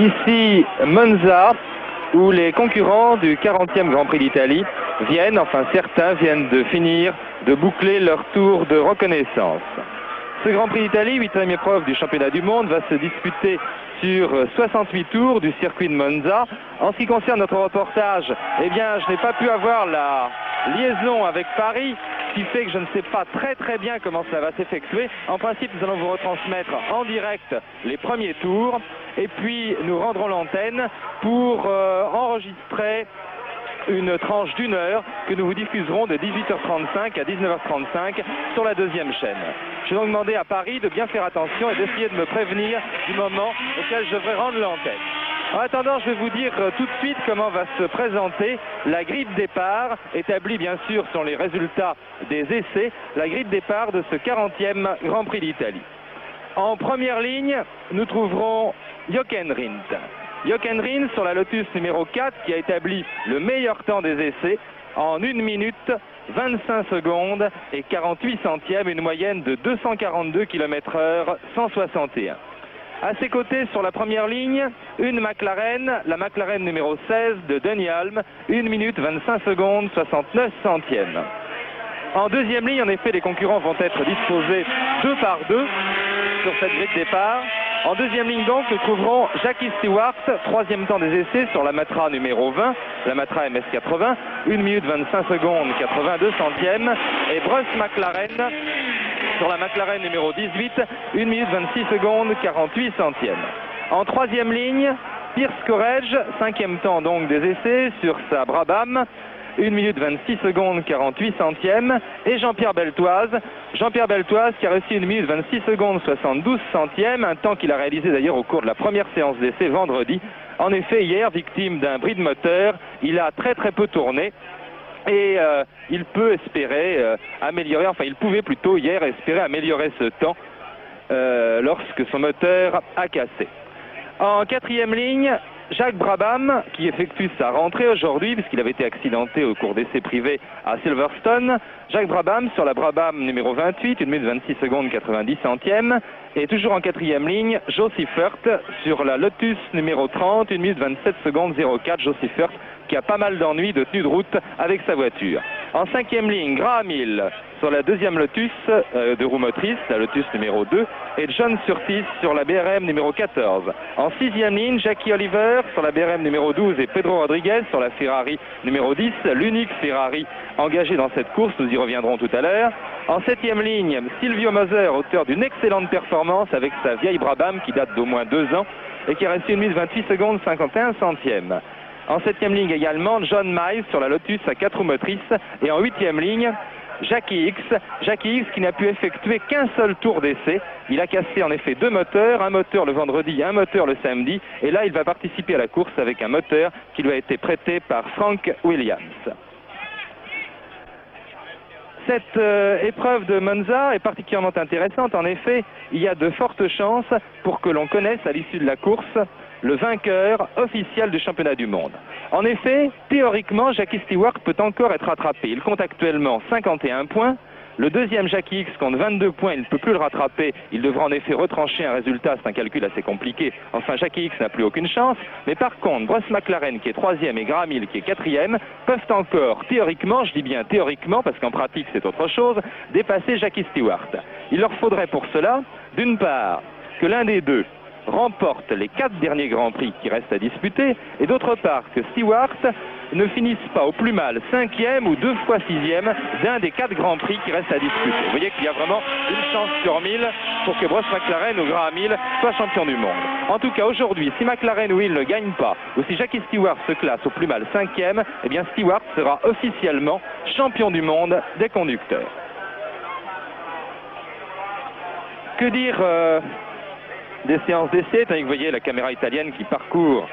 Ici, Monza, où les concurrents du 40e Grand Prix d'Italie viennent, enfin certains viennent de finir de boucler leur tour de reconnaissance. Ce Grand Prix d'Italie, 8e épreuve du championnat du monde, va se disputer sur 68 tours du circuit de Monza. En ce qui concerne notre reportage, eh bien, je n'ai pas pu avoir la liaison avec Paris, ce qui fait que je ne sais pas très bien comment ça va s'effectuer. En principe, nous allons vous retransmettre en direct les premiers tours et puis nous rendrons l'antenne pour enregistrer une tranche d'1 heure que nous vous diffuserons de 18h35 à 19h35 sur la deuxième chaîne. Je vais donc demander à Paris de bien faire attention et d'essayer de me prévenir du moment auquel je devrais rendre l'antenne. En attendant, je vais vous dire tout de suite comment va se présenter la grille de départ, établie bien sûr sur les résultats des essais, la grille de départ de ce 40e Grand Prix d'Italie. En première ligne, nous trouverons Jochen Rindt. Jochen Rindt sur la Lotus numéro 4 qui a établi le meilleur temps des essais en 1 minute 25 secondes et 48 centièmes, une moyenne de 242 km/h 161. À ses côtés sur la première ligne, une McLaren, la McLaren numéro 16 de Denny Hulme, 1 minute 25 secondes 69 centièmes. En deuxième ligne, en effet, les concurrents vont être disposés 2 par 2 sur cette grille de départ. En deuxième ligne donc, nous trouverons Jackie Stewart, troisième temps des essais sur la Matra numéro 20, la Matra MS80, 1 minute 25 secondes 82 centièmes, et Bruce McLaren sur la McLaren numéro 18, 1 minute 26 secondes 48 centièmes. En troisième ligne, Pierce Corrège, cinquième temps donc des essais sur sa Brabham, 1 minute 26 secondes 48 centièmes, et Jean-Pierre Beltoise qui a réussi 1 minute 26 secondes 72 centièmes, un temps qu'il a réalisé d'ailleurs au cours de la première séance d'essai vendredi. En effet, hier, victime d'un bris de moteur, il a très peu tourné et il peut espérer améliorer, enfin il pouvait plutôt hier espérer améliorer ce temps lorsque son moteur a cassé. En quatrième ligne, Jacques Brabham, qui effectue sa rentrée aujourd'hui, puisqu'il avait été accidenté au cours d'essais privés à Silverstone. Jacques Brabham sur la Brabham numéro 28, 1 minute 26 secondes 90 centièmes. Et toujours en quatrième ligne, Joe Siffert sur la Lotus numéro 30, 1 minute 27 secondes 04. Joe Siffert qui a pas mal d'ennuis de tenue de route avec sa voiture. En cinquième ligne, Graham Hill sur la deuxième Lotus de roue motrice, la Lotus numéro 2, et John Surtees sur la BRM numéro 14. En sixième ligne, Jackie Oliver sur la BRM numéro 12 et Pedro Rodriguez sur la Ferrari numéro 10, l'unique Ferrari engagé dans cette course, nous y reviendrons tout à l'heure. En septième ligne, Silvio Moser, auteur d'une excellente performance avec sa vieille Brabham qui date d'au moins 2 ans et qui a resté 1 minute 28 secondes 51 centièmes. En septième ligne également, John Miles sur la Lotus à 4 roues motrices. Et en huitième ligne, Jackie Hicks qui n'a pu effectuer qu'un seul tour d'essai. Il a cassé en effet 2 moteurs, un moteur le vendredi et un moteur le samedi. Et là, il va participer à la course avec un moteur qui lui a été prêté par Frank Williams. Cette épreuve de Monza est particulièrement intéressante. En effet, il y a de fortes chances pour que l'on connaisse à l'issue de la course le vainqueur officiel du championnat du monde. En effet, théoriquement, Jackie Stewart peut encore être rattrapé. Il compte actuellement 51 points. Le deuxième, Jackie Hicks, compte 22 points. Il ne peut plus le rattraper. Il devra en effet retrancher un résultat. C'est un calcul assez compliqué. Enfin, Jackie Hicks n'a plus aucune chance. Mais par contre, Bruce McLaren, qui est 3e, et Graham Hill, qui est 4e, peuvent encore, théoriquement, je dis bien théoriquement, parce qu'en pratique c'est autre chose, dépasser Jackie Stewart. Il leur faudrait pour cela, d'une part, que l'un des deux remporte les 4 derniers Grands Prix qui restent à disputer, et d'autre part que Stewart ne finisse pas au plus mal 5e ou 2 fois 6e d'un des 4 Grands Prix qui restent à disputer. Vous voyez qu'il y a vraiment une chance sur 1000 pour que Bruce McLaren ou Graham Hill soient champions du monde. En tout cas, aujourd'hui, si McLaren ou Hill ne gagnent pas, ou si Jackie Stewart se classe au plus mal 5e, eh bien Stewart sera officiellement champion du monde des conducteurs. Que dire des séances d'essai, tandis que vous voyez la caméra italienne qui parcourt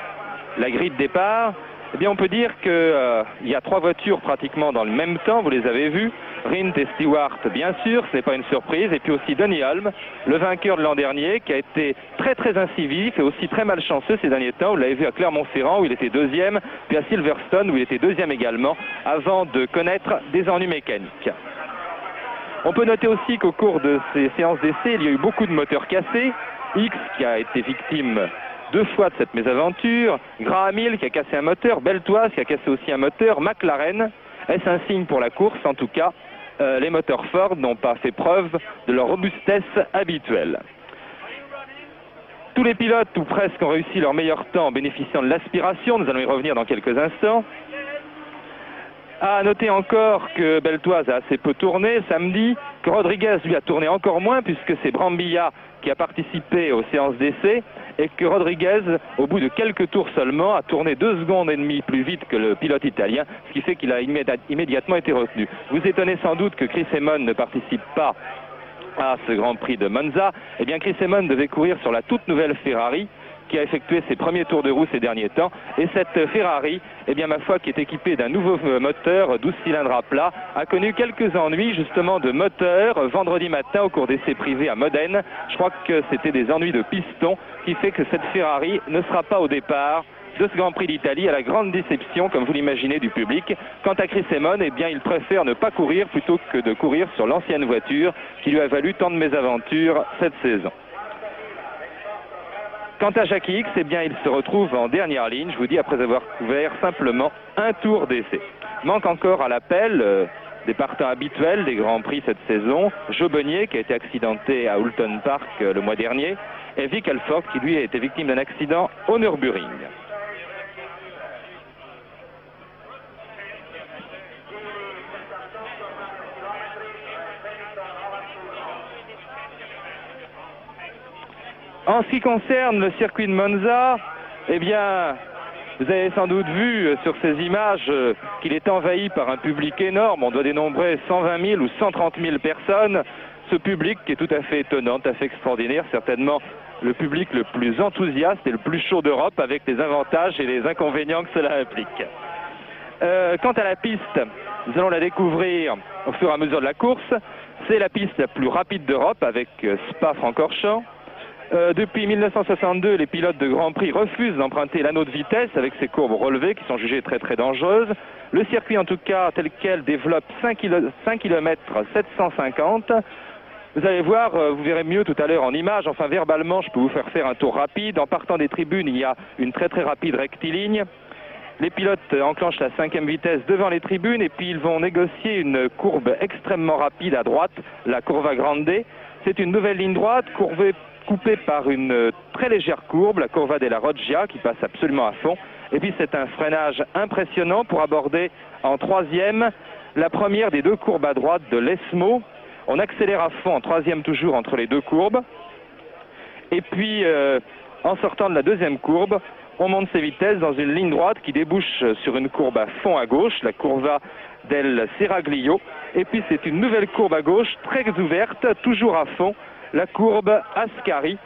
la grille de départ, eh bien on peut dire qu'il y a 3 voitures pratiquement dans le même temps, vous les avez vues, Rindt et Stewart bien sûr, ce n'est pas une surprise, et puis aussi Denny Hulme, le vainqueur de l'an dernier, qui a été très incisif et aussi très malchanceux ces derniers temps. Vous l'avez vu à Clermont-Ferrand où il était 2e, puis à Silverstone où il était 2e également, avant de connaître des ennuis mécaniques. On peut noter aussi qu'au cours de ces séances d'essai, il y a eu beaucoup de moteurs cassés. Hicks qui a été victime 2 fois de cette mésaventure. Graham Hill qui a cassé un moteur, Beltoise qui a cassé aussi un moteur, McLaren. Est-ce un signe pour la course? En tout cas, les moteurs Ford n'ont pas fait preuve de leur robustesse habituelle. Tous les pilotes, ou presque, ont réussi leur meilleur temps en bénéficiant de l'aspiration. Nous allons y revenir dans quelques instants. À noter encore que Beltoise a assez peu tourné samedi, que Rodriguez lui a tourné encore moins puisque c'est Brambilla qui a participé aux séances d'essai et que Rodriguez, au bout de quelques tours seulement, a tourné 2,5 secondes plus vite que le pilote italien, ce qui fait qu'il a immédiatement été retenu. Vous étonnez sans doute que Chris Amon ne participe pas à ce Grand Prix de Monza. Eh bien, Chris Amon devait courir sur la toute nouvelle Ferrari qui a effectué ses premiers tours de roue ces derniers temps. Et cette Ferrari, eh bien, ma foi, qui est équipée d'un nouveau moteur 12 cylindres à plat, a connu quelques ennuis justement de moteur vendredi matin au cours d'essais privés à Modène. Je crois que c'était des ennuis de piston qui fait que cette Ferrari ne sera pas au départ de ce Grand Prix d'Italie, à la grande déception, comme vous l'imaginez, du public. Quant à Chris Amon, eh bien, il préfère ne pas courir plutôt que de courir sur l'ancienne voiture qui lui a valu tant de mésaventures cette saison. Quant à Jackie X, eh bien, il se retrouve en dernière ligne, je vous dis, après avoir couvert simplement un tour d'essai. Manque encore à l'appel des partants habituels des Grands Prix cette saison, Joe Bonnier, qui a été accidenté à Oulton Park le mois dernier, et Vic Elford, qui lui a été victime d'un accident au Nürburgring. En ce qui concerne le circuit de Monza, eh bien, vous avez sans doute vu sur ces images qu'il est envahi par un public énorme. On doit dénombrer 120 000 ou 130 000 personnes. Ce public qui est tout à fait étonnant, tout à fait extraordinaire, certainement le public le plus enthousiaste et le plus chaud d'Europe, avec les avantages et les inconvénients que cela implique. Quant à la piste, nous allons la découvrir au fur et à mesure de la course. C'est la piste la plus rapide d'Europe avec Spa-Francorchamps. Depuis 1962, les pilotes de Grand Prix refusent d'emprunter l'anneau de vitesse avec ces courbes relevées qui sont jugées très très dangereuses. Le circuit, en tout cas, tel quel, développe 5 km 750. Vous allez voir, vous verrez mieux tout à l'heure en image. Enfin, verbalement, je peux vous faire un tour rapide. En partant des tribunes, il y a une très très rapide rectiligne. Les pilotes enclenchent la 5e vitesse devant les tribunes et puis ils vont négocier une courbe extrêmement rapide à droite, la Curva Grande. C'est une nouvelle ligne droite coupée par une très légère courbe, la Curva della Roggia, qui passe absolument à fond. Et puis c'est un freinage impressionnant pour aborder en 3e la première des 2 courbes à droite de l'Esmo. On accélère à fond en 3e toujours entre les 2 courbes. Et puis en sortant de la 2e courbe, on monte ses vitesses dans une ligne droite qui débouche sur une courbe à fond à gauche, la Curva del Seraglio. Et puis c'est une nouvelle courbe à gauche, très ouverte, toujours à fond, la courbe Ascari.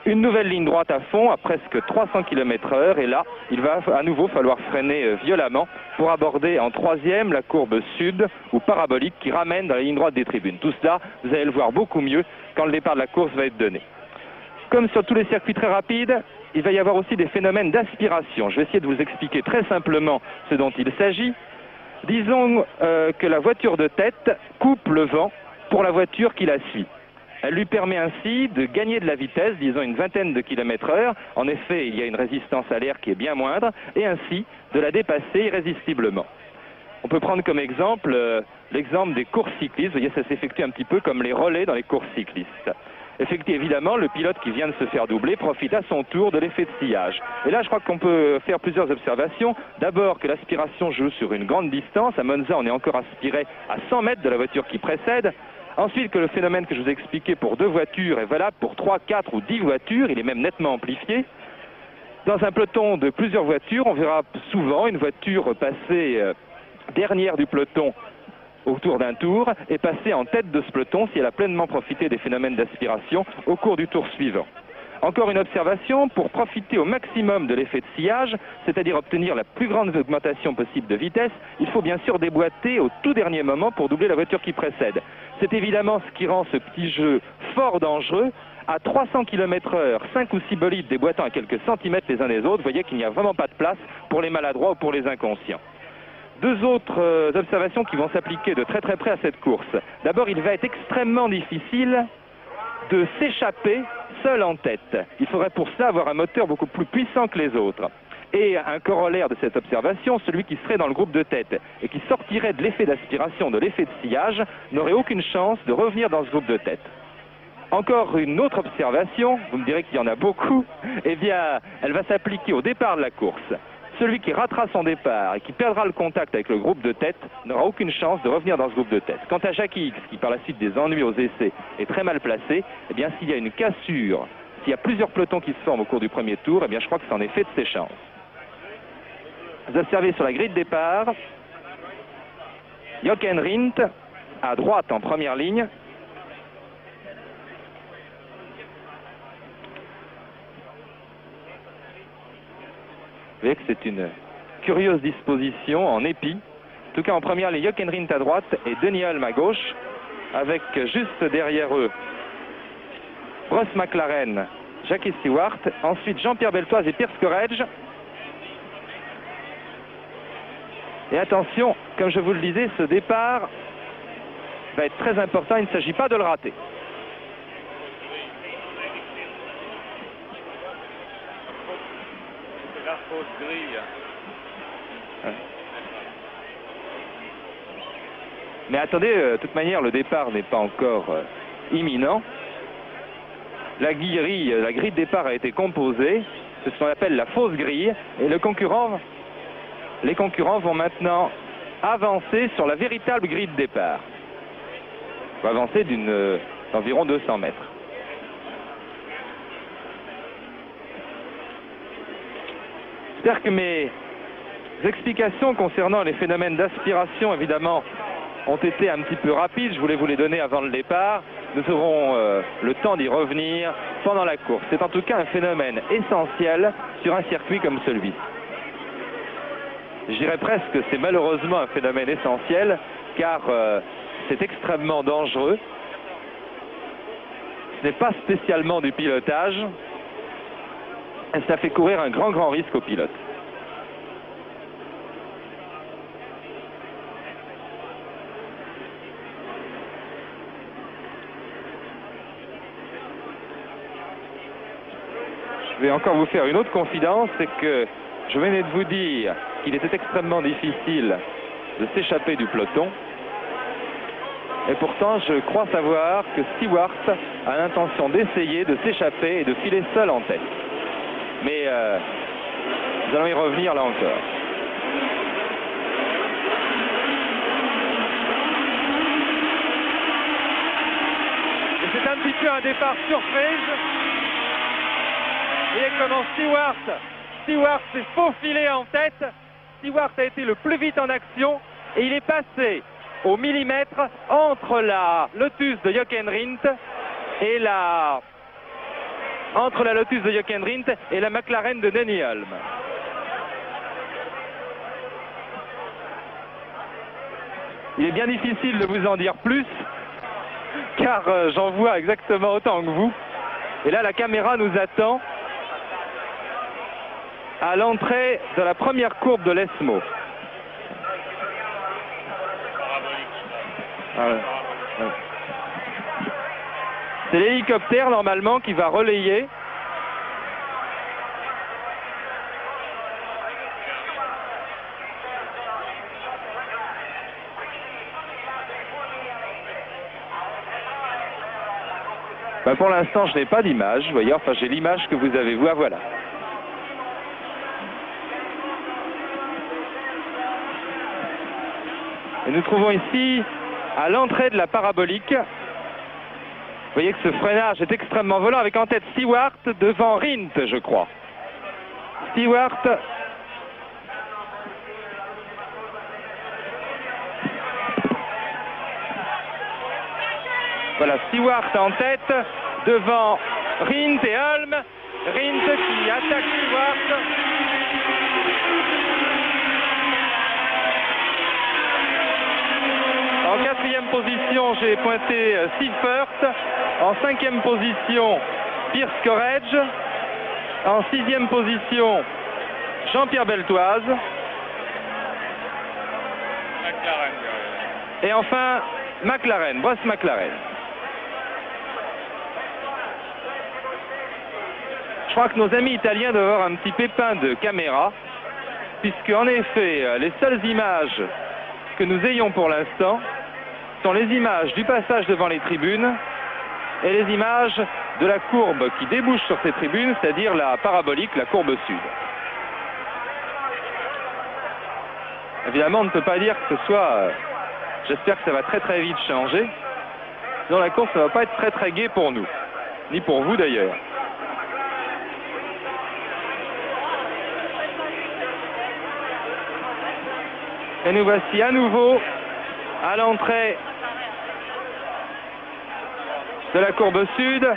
Une nouvelle ligne droite à fond, à presque 300 km/h. Et là, il va à nouveau falloir freiner violemment pour aborder en 3e la courbe sud ou parabolique qui ramène dans la ligne droite des tribunes. Tout cela, vous allez le voir beaucoup mieux quand le départ de la course va être donné. Comme sur tous les circuits très rapides, il va y avoir aussi des phénomènes d'aspiration. Je vais essayer de vous expliquer très simplement ce dont il s'agit. Disons que la voiture de tête coupe le vent pour la voiture qui la suit. Elle lui permet ainsi de gagner de la vitesse, disons une vingtaine de km/h. En effet, il y a une résistance à l'air qui est bien moindre, et ainsi de la dépasser irrésistiblement. On peut prendre comme exemple l'exemple des courses cyclistes. Vous voyez, ça s'effectue un petit peu comme les relais dans les courses cyclistes. Évidemment, le pilote qui vient de se faire doubler profite à son tour de l'effet de sillage. Et là, je crois qu'on peut faire plusieurs observations. D'abord, que l'aspiration joue sur une grande distance. À Monza, on est encore aspiré à 100 mètres de la voiture qui précède. Ensuite, que le phénomène que je vous ai expliqué pour 2 voitures est valable pour 3, 4 ou 10 voitures. Il est même nettement amplifié. Dans un peloton de plusieurs voitures, on verra souvent une voiture passer dernière du peloton autour d'un tour et passer en tête de ce peloton si elle a pleinement profité des phénomènes d'aspiration au cours du tour suivant. Encore une observation, pour profiter au maximum de l'effet de sillage, c'est-à-dire obtenir la plus grande augmentation possible de vitesse, il faut bien sûr déboîter au tout dernier moment pour doubler la voiture qui précède. C'est évidemment ce qui rend ce petit jeu fort dangereux. À 300 km/h, 5 ou 6 bolides déboîtant à quelques centimètres les uns des autres, vous voyez qu'il n'y a vraiment pas de place pour les maladroits ou pour les inconscients. 2 autres observations qui vont s'appliquer de très très près à cette course. D'abord, il va être extrêmement difficile de s'échapper seul en tête. Il faudrait pour ça avoir un moteur beaucoup plus puissant que les autres. Et un corollaire de cette observation, celui qui serait dans le groupe de tête et qui sortirait de l'effet d'aspiration, de l'effet de sillage, n'aurait aucune chance de revenir dans ce groupe de tête. Encore une autre observation, vous me direz qu'il y en a beaucoup, eh bien, elle va s'appliquer au départ de la course. Celui qui ratera son départ et qui perdra le contact avec le groupe de tête n'aura aucune chance de revenir dans ce groupe de tête. Quant à Jackie X, qui par la suite des ennuis aux essais est très mal placé, eh bien, s'il y a une cassure, s'il y a plusieurs pelotons qui se forment au cours du premier tour, eh bien, je crois que c'en est fait de ses chances. Vous observez sur la grille de départ, Jochen Rindt à droite en première ligne. Vous voyez que c'est une curieuse disposition en épi. En tout cas, en première ligne, Jochen Rindt à droite et Denny Hulme à gauche, avec juste derrière eux Bruce McLaren, Jackie Stewart, ensuite Jean-Pierre Beltoise et Pierce Courage. Et attention, comme je vous le disais, ce départ va être très important, il ne s'agit pas de le rater. La fausse grille. Mais attendez, de toute manière, le départ n'est pas encore imminent. La grille de départ a été composée, c'est ce qu'on appelle la fausse grille, et les concurrents vont maintenant avancer sur la véritable grille de départ. Ils vont avancer d'environ 200 mètres. J'espère que mes explications concernant les phénomènes d'aspiration, évidemment, ont été un petit peu rapides. Je voulais vous les donner avant le départ. Nous aurons le temps d'y revenir pendant la course. C'est en tout cas un phénomène essentiel sur un circuit comme celui-ci. Je dirais presque que c'est malheureusement un phénomène essentiel, car c'est extrêmement dangereux. Ce n'est pas spécialement du pilotage. Et ça fait courir un grand risque aux pilotes. Je vais encore vous faire une autre confidence, c'est que je venais de vous dire qu'il était extrêmement difficile de s'échapper du peloton. Et pourtant, je crois savoir que Stewart a l'intention d'essayer de s'échapper et de filer seul en tête. Mais nous allons y revenir là encore. Et c'est un petit peu un départ surprise. Vous voyez comment Stewart s'est faufilé en tête. Stewart a été le plus vite en action et il est passé au millimètre entre la Lotus de Jochen Rindt et la Lotus de Jochen Rindt et la McLaren de Denny Hulme. Il est bien difficile de vous en dire plus, car j'en vois exactement autant que vous. Et là, la caméra nous attend à l'entrée de la première courbe de l'ESMO. C'est l'hélicoptère normalement qui va relayer. Ben pour l'instant, je n'ai pas d'image, vous voyez, enfin j'ai l'image que vous avez, vous, voilà. Et nous trouvons ici, à l'entrée de la parabolique, vous voyez que ce freinage est extrêmement volant, avec en tête Stewart devant Rindt, je crois. Stewart. Voilà, Stewart en tête devant Rindt et Hulme. Rindt qui attaque Stewart. En quatrième position, j'ai pointé Seifert. En cinquième position, Pierce Courage. En sixième position, Jean-Pierre Beltoise. McLaren. Et enfin, McLaren, Bruce McLaren. Je crois que nos amis italiens doivent avoir un petit pépin de caméra, puisque en effet, les seules images que nous ayons pour l'instant sont les images du passage devant les tribunes et les images de la courbe qui débouche sur ces tribunes, c'est-à-dire la parabolique, la courbe sud. Évidemment, on ne peut pas dire que ce soit... j'espère que ça va très très vite changer. Sinon la course ne va pas être très très gaie pour nous, ni pour vous d'ailleurs. Et nous voici à nouveau à l'entrée de la courbe sud,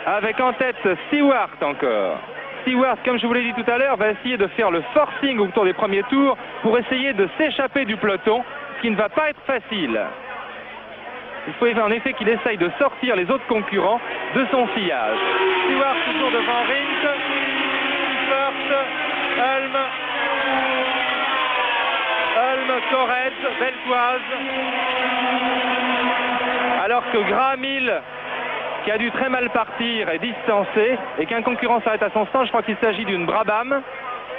avec en tête Stewart encore. Stewart, comme je vous l'ai dit tout à l'heure, va essayer de faire le forcing au cours des premiers tours pour essayer de s'échapper du peloton, ce qui ne va pas être facile. Il faut en effet qu'il essaye de sortir les autres concurrents de son sillage. Stewart toujours devant Rindt, Seifert, Ulm, Courage, Beltoise. Alors que Graham Hill, qui a dû très mal partir, est distancé et qu'un concurrent s'arrête à son stand. Je crois qu'il s'agit d'une Brabham.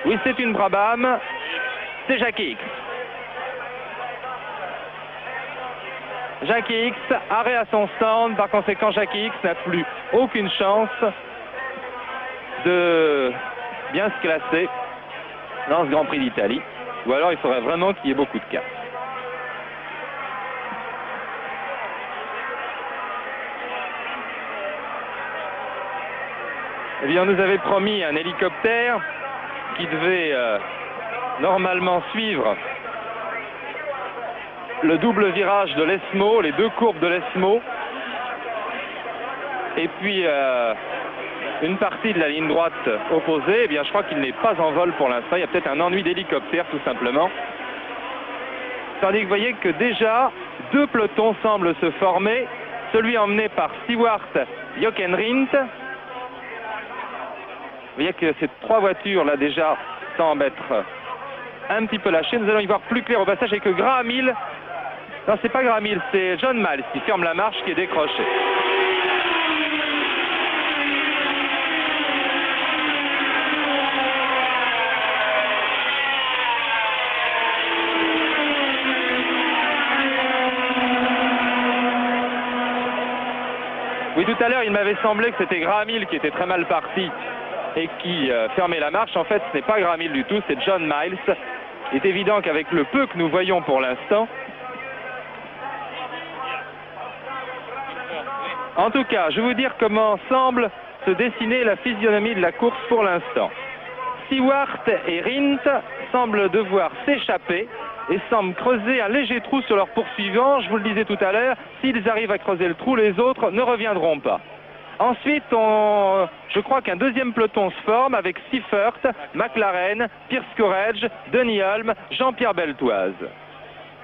Oui, c'est une Brabham. C'est Jackie Hicks. Jackie Hicks, arrêt à son stand. Par conséquent, Jackie Hicks n'a plus aucune chance de bien se classer dans ce Grand Prix d'Italie. Ou alors il faudrait vraiment qu'il y ait beaucoup de cas. Eh bien, on nous avait promis un hélicoptère qui devait normalement suivre le double virage de l'Esmo, les deux courbes de l'Esmo, et puis une partie de la ligne droite opposée. Eh bien, je crois qu'il n'est pas en vol pour l'instant. Il y a peut-être un ennui d'hélicoptère, tout simplement. Tandis que vous voyez que déjà, deux pelotons semblent se former. Celui emmené par Stewart, Jochen Rindt. Vous voyez que ces trois voitures là déjà semblent être un petit peu lâchées. Nous allons y voir plus clair au passage, et que Graham Hill, non, c'est pas Graham Hill, c'est John Miles qui ferme la marche, qui est décroché. Oui, tout à l'heure, il m'avait semblé que c'était Graham Hill qui était très mal parti et qui fermait la marche. En fait, ce n'est pas Graham Hill du tout, c'est John Miles. Il est évident qu'avec le peu que nous voyons pour l'instant, en tout cas, je vais vous dire comment semble se dessiner la physionomie de la course pour l'instant. Stewart et Rindt semblent devoir s'échapper et semblent creuser un léger trou sur leur poursuivant. Je vous le disais tout à l'heure, s'ils arrivent à creuser le trou, les autres ne reviendront pas. Ensuite, je crois qu'un deuxième peloton se forme avec Seifert, McLaren, Pierce Courage, Denis Hulme, Jean-Pierre Beltoise.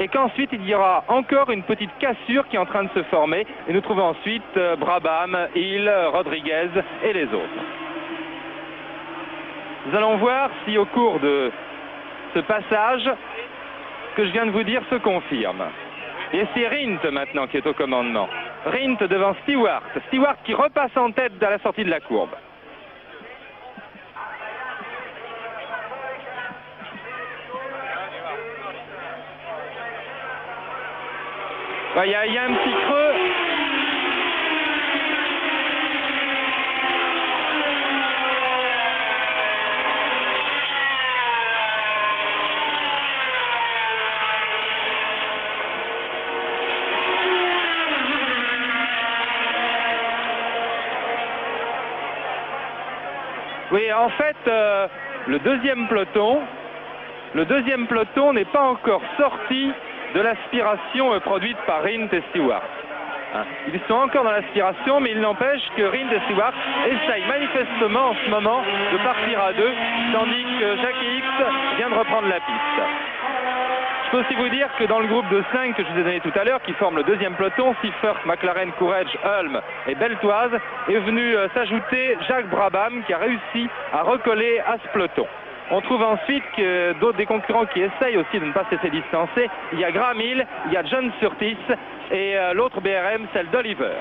Et qu'ensuite, il y aura encore une petite cassure qui est en train de se former. Et nous trouvons ensuite Brabham, Hill, Rodriguez et les autres. Nous allons voir si au cours de ce passage, ce que je viens de vous dire se confirme. Et c'est Rindt maintenant qui est au commandement. Rindt devant Stewart. Stewart qui repasse en tête à la sortie de la courbe. Il y a un petit creux. Oui, en fait, le deuxième peloton n'est pas encore sorti de l'aspiration produite par Rindt et Stewart. Ils sont encore dans l'aspiration, mais il n'empêche que Rindt et Stewart essayent manifestement en ce moment de partir à deux, tandis que Jackie Hicks vient de reprendre la piste. Je peux aussi vous dire que dans le groupe de 5 que je vous ai donné tout à l'heure, qui forme le deuxième peloton, Seifert, McLaren, Courage, Hulme et Beltoise, est venu s'ajouter Jacques Brabham, qui a réussi à recoller à ce peloton. On trouve ensuite que d'autres des concurrents qui essayent aussi de ne pas se laisser distancer. Il y a Graham Hill, il y a John Surtees et l'autre BRM, celle d'Oliver.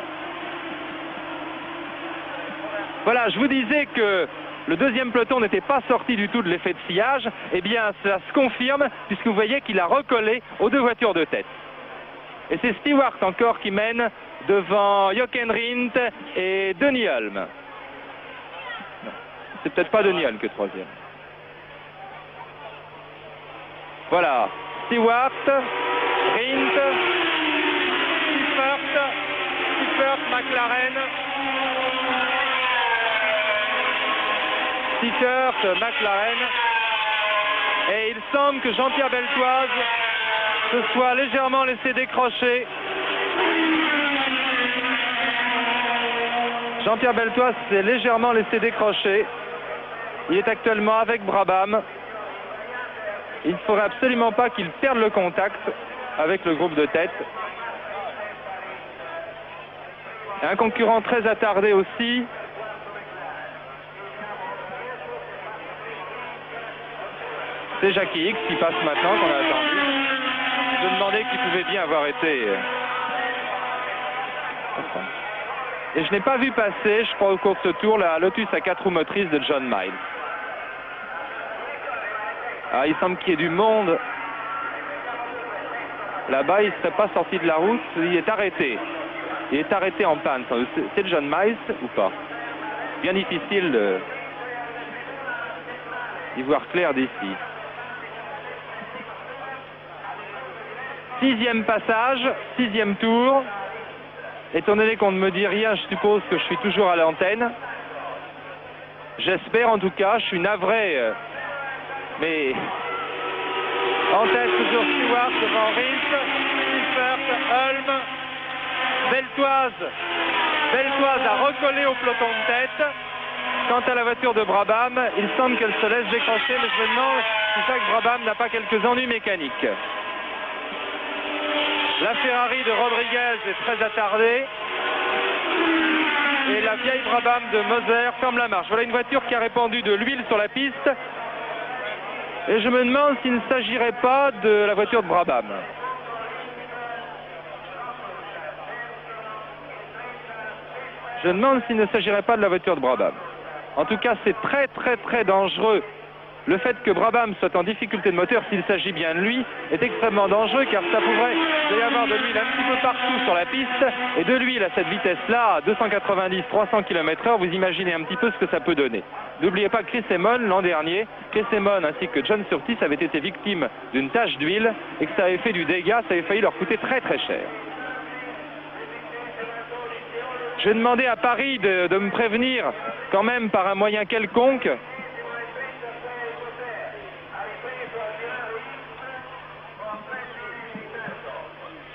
Voilà, je vous disais que le deuxième peloton n'était pas sorti du tout de l'effet de sillage. Eh bien, cela se confirme puisque vous voyez qu'il a recollé aux deux voitures de tête. Et c'est Stewart encore qui mène devant Jochen Rindt et Denis Hulme. Non, c'est peut-être pas Denis Hulme que troisième. Voilà, Stewart, Rindt, Seifert, McLaren, Seifert, McLaren, et il semble que Jean-Pierre Beltoise se soit légèrement laissé décrocher. Jean-Pierre Beltoise s'est légèrement laissé décrocher. Il est actuellement avec Brabham. Il ne faudrait absolument pas qu'il perde le contact avec le groupe de tête. Un concurrent très attardé aussi. C'est Jackie X qui passe maintenant, qu'on a attendu. Je me demandais qui pouvait bien avoir été. Et je n'ai pas vu passer, je crois au cours de ce tour, la Lotus à 4 roues motrices de John Miles. Ah, il semble qu'il y ait du monde. Là-bas, il ne serait pas sorti de la route, il est arrêté. Il est arrêté en panne. C'est John Miles ou pas? Bien difficile d'y voir clair d'ici. 6e passage, 6e tour. Étant donné qu'on ne me dit rien, je suppose que je suis toujours à l'antenne. J'espère en tout cas, je suis navré. Mais en tête toujours Stewart devant Rindt, Seifert, Hulme, Beltoise a recollé au peloton de tête. Quant à la voiture de Brabham, il semble qu'elle se laisse décrocher, mais je me demande si Jacques Brabham n'a pas quelques ennuis mécaniques. La Ferrari de Rodriguez est très attardée. Et la vieille Brabham de Moser ferme la marche. Voilà une voiture qui a répandu de l'huile sur la piste. Et je me demande s'il ne s'agirait pas de la voiture de Brabham. Je me demande s'il ne s'agirait pas de la voiture de Brabham. En tout cas, c'est très dangereux. Le fait que Brabham soit en difficulté de moteur, s'il s'agit bien de lui, est extrêmement dangereux car ça pourrait y avoir de l'huile un petit peu partout sur la piste. Et de l'huile à cette vitesse-là, à 290-300 km/h, vous imaginez un petit peu ce que ça peut donner. N'oubliez pas que Chris Amon, l'an dernier, Chris Amon ainsi que John Surtees avaient été victimes d'une tache d'huile et que ça avait fait du dégât, ça avait failli leur coûter très cher. Je vais demander à Paris de me prévenir quand même par un moyen quelconque.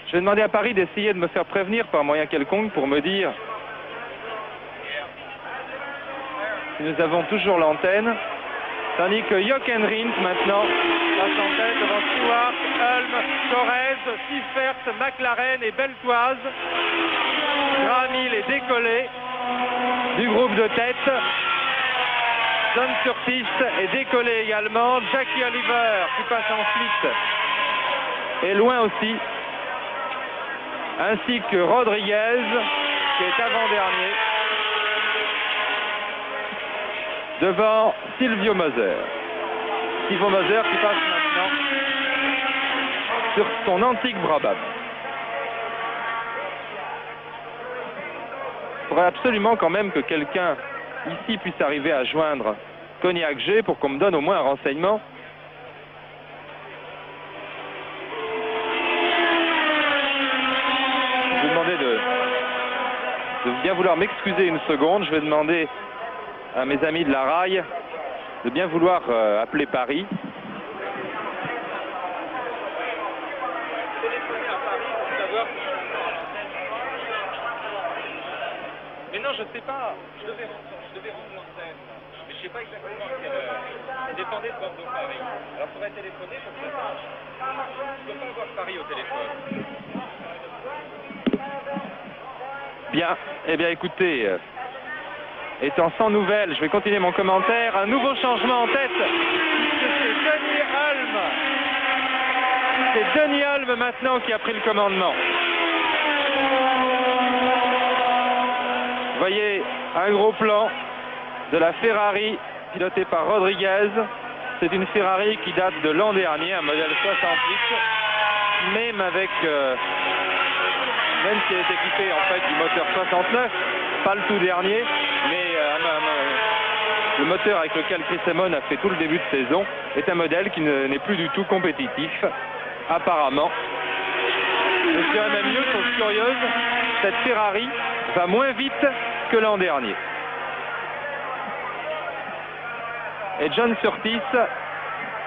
Je vais demander à Paris d'essayer de me faire prévenir par moyen quelconque pour me dire si nous avons toujours l'antenne. Tandis que Jochen Rindt maintenant passe en tête devant Stewart, Hulme, Torres, Seifert, McLaren et Beltoise. Graham Hill est décollé du groupe de tête. John Surtees est décollé également. Jackie Oliver qui passe ensuite est loin aussi. Ainsi que Rodriguez qui est avant-dernier devant Silvio Moser. Silvio Moser qui passe maintenant sur son antique Brabham. Il faudrait absolument quand même que quelqu'un ici puisse arriver à joindre Cognac G pour qu'on me donne au moins un renseignement. Je vais demander de bien vouloir m'excuser une seconde. Je vais demander à mes amis de la rail de bien vouloir appeler Paris. Mais non, je ne sais pas. Je devais rendre l'antenne. Mais je ne sais pas exactement à quelle heure. Ça dépendait de Bordeaux-Paris. Alors, il faudrait téléphoner pour que ça marche. Je ne peux pas avoir Paris au téléphone. Bien. Eh bien, écoutez, étant sans nouvelles, je vais continuer mon commentaire. Un nouveau changement en tête. C'est Denis Hulme. C'est Denis Hulme maintenant qui a pris le commandement. Vous voyez, un gros plan de la Ferrari pilotée par Rodriguez. C'est une Ferrari qui date de l'an dernier, un modèle 68, même avec, même si elle est équipée en fait du moteur 69, pas le tout dernier, mais le moteur avec lequel Chris Amon a fait tout le début de saison est un modèle qui n'est plus du tout compétitif, apparemment. Je dirais même mieux, chose curieuse, cette Ferrari va moins vite que l'an dernier. Et John Surtees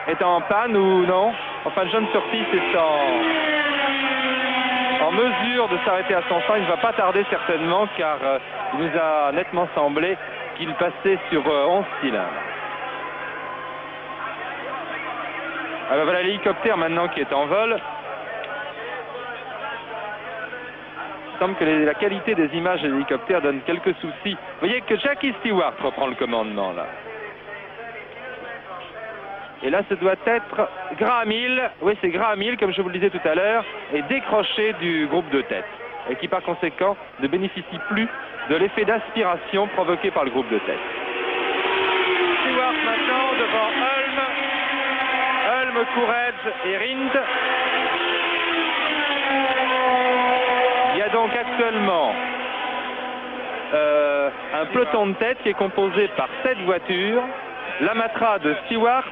est en panne ou non? Enfin, John Surtees est en mesure de s'arrêter à son fin. Il ne va pas tarder certainement, car il nous a nettement semblé qu'il passait sur 11 cylindres. Alors voilà l'hélicoptère maintenant qui est en vol. Il semble que la qualité des images de l'hélicoptère donne quelques soucis. Vous voyez que Jackie Stewart reprend le commandement là. Et là, ce doit être Graham Hill. Oui, c'est Graham Hill, comme je vous le disais tout à l'heure, est décroché du groupe de tête. Et qui, par conséquent, ne bénéficie plus de l'effet d'aspiration provoqué par le groupe de tête. Stewart maintenant devant Hulme, Courage et Rindt. Il y a donc actuellement un peloton de tête qui est composé par 7 voitures. La Matra de Stewart,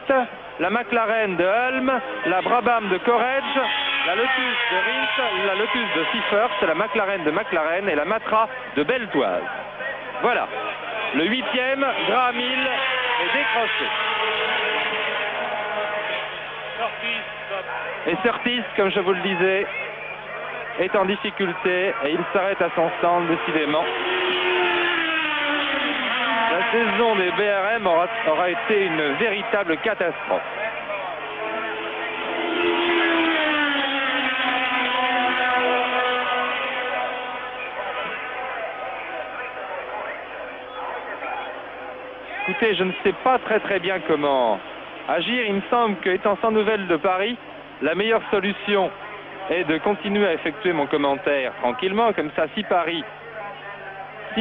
la McLaren de Hulme, la Brabham de Courage, la Lotus de Rindt, la Lotus de Seifert, la McLaren de McLaren et la Matra de Beltoise. Voilà, le 8e, Graham Hill, est décroché. Et Surtees, comme je vous le disais, est en difficulté et il s'arrête à son stand décidément. La saison des BRM aura été une véritable catastrophe. Écoutez, je ne sais pas très bien comment agir. Il me semble qu'étant sans nouvelles de Paris, la meilleure solution est de continuer à effectuer mon commentaire tranquillement. Comme ça, si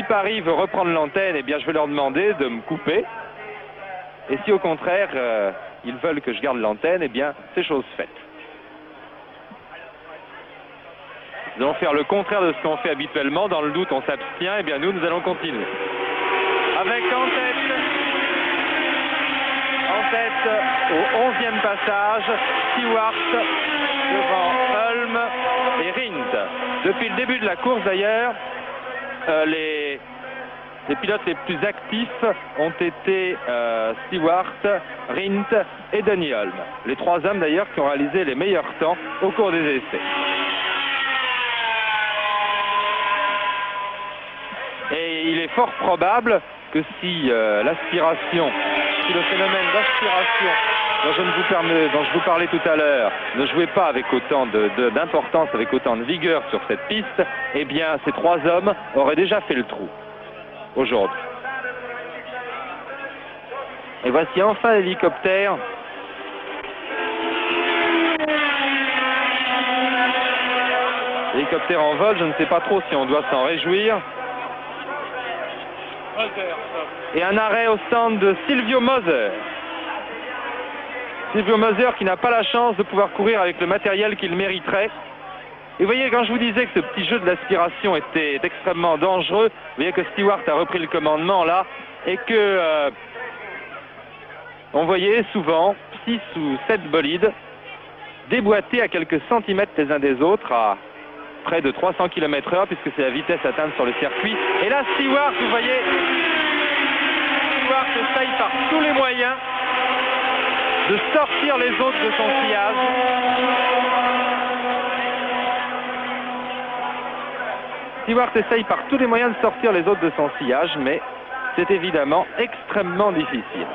Paris veut reprendre l'antenne, eh bien je vais leur demander de me couper. Et si au contraire, ils veulent que je garde l'antenne, eh bien c'est chose faite. Nous allons faire le contraire de ce qu'on fait habituellement. Dans le doute, on s'abstient. Eh bien nous allons continuer. Avec en tête au 11e passage, Stewart devant Hulme et Rindt. Depuis le début de la course d'ailleurs, les pilotes les plus actifs ont été Stewart, Rindt et Denny Hulme. Les 3 hommes d'ailleurs qui ont réalisé les meilleurs temps au cours des essais. Et il est fort probable que si si le phénomène d'aspiration dont je vous parlais tout à l'heure ne jouait pas avec autant d'importance, avec autant de vigueur sur cette piste, eh bien ces 3 hommes auraient déjà fait le trou aujourd'hui. Et voici enfin l'hélicoptère. L'hélicoptère en vol, je ne sais pas trop si on doit s'en réjouir. Et un arrêt au stand de Silvio Moser. Silvio Moser qui n'a pas la chance de pouvoir courir avec le matériel qu'il mériterait. Et vous voyez, quand je vous disais que ce petit jeu de l'aspiration était extrêmement dangereux, vous voyez que Stewart a repris le commandement là, et que on voyait souvent 6 ou 7 bolides déboîter à quelques centimètres les uns des autres à près de 300 km/h, puisque c'est la vitesse atteinte sur le circuit. Et là, Stewart, vous voyez, Stewart essaye par tous les moyens de sortir les autres de son sillage. Stewart essaye par tous les moyens de sortir les autres de son sillage, mais c'est évidemment extrêmement difficile.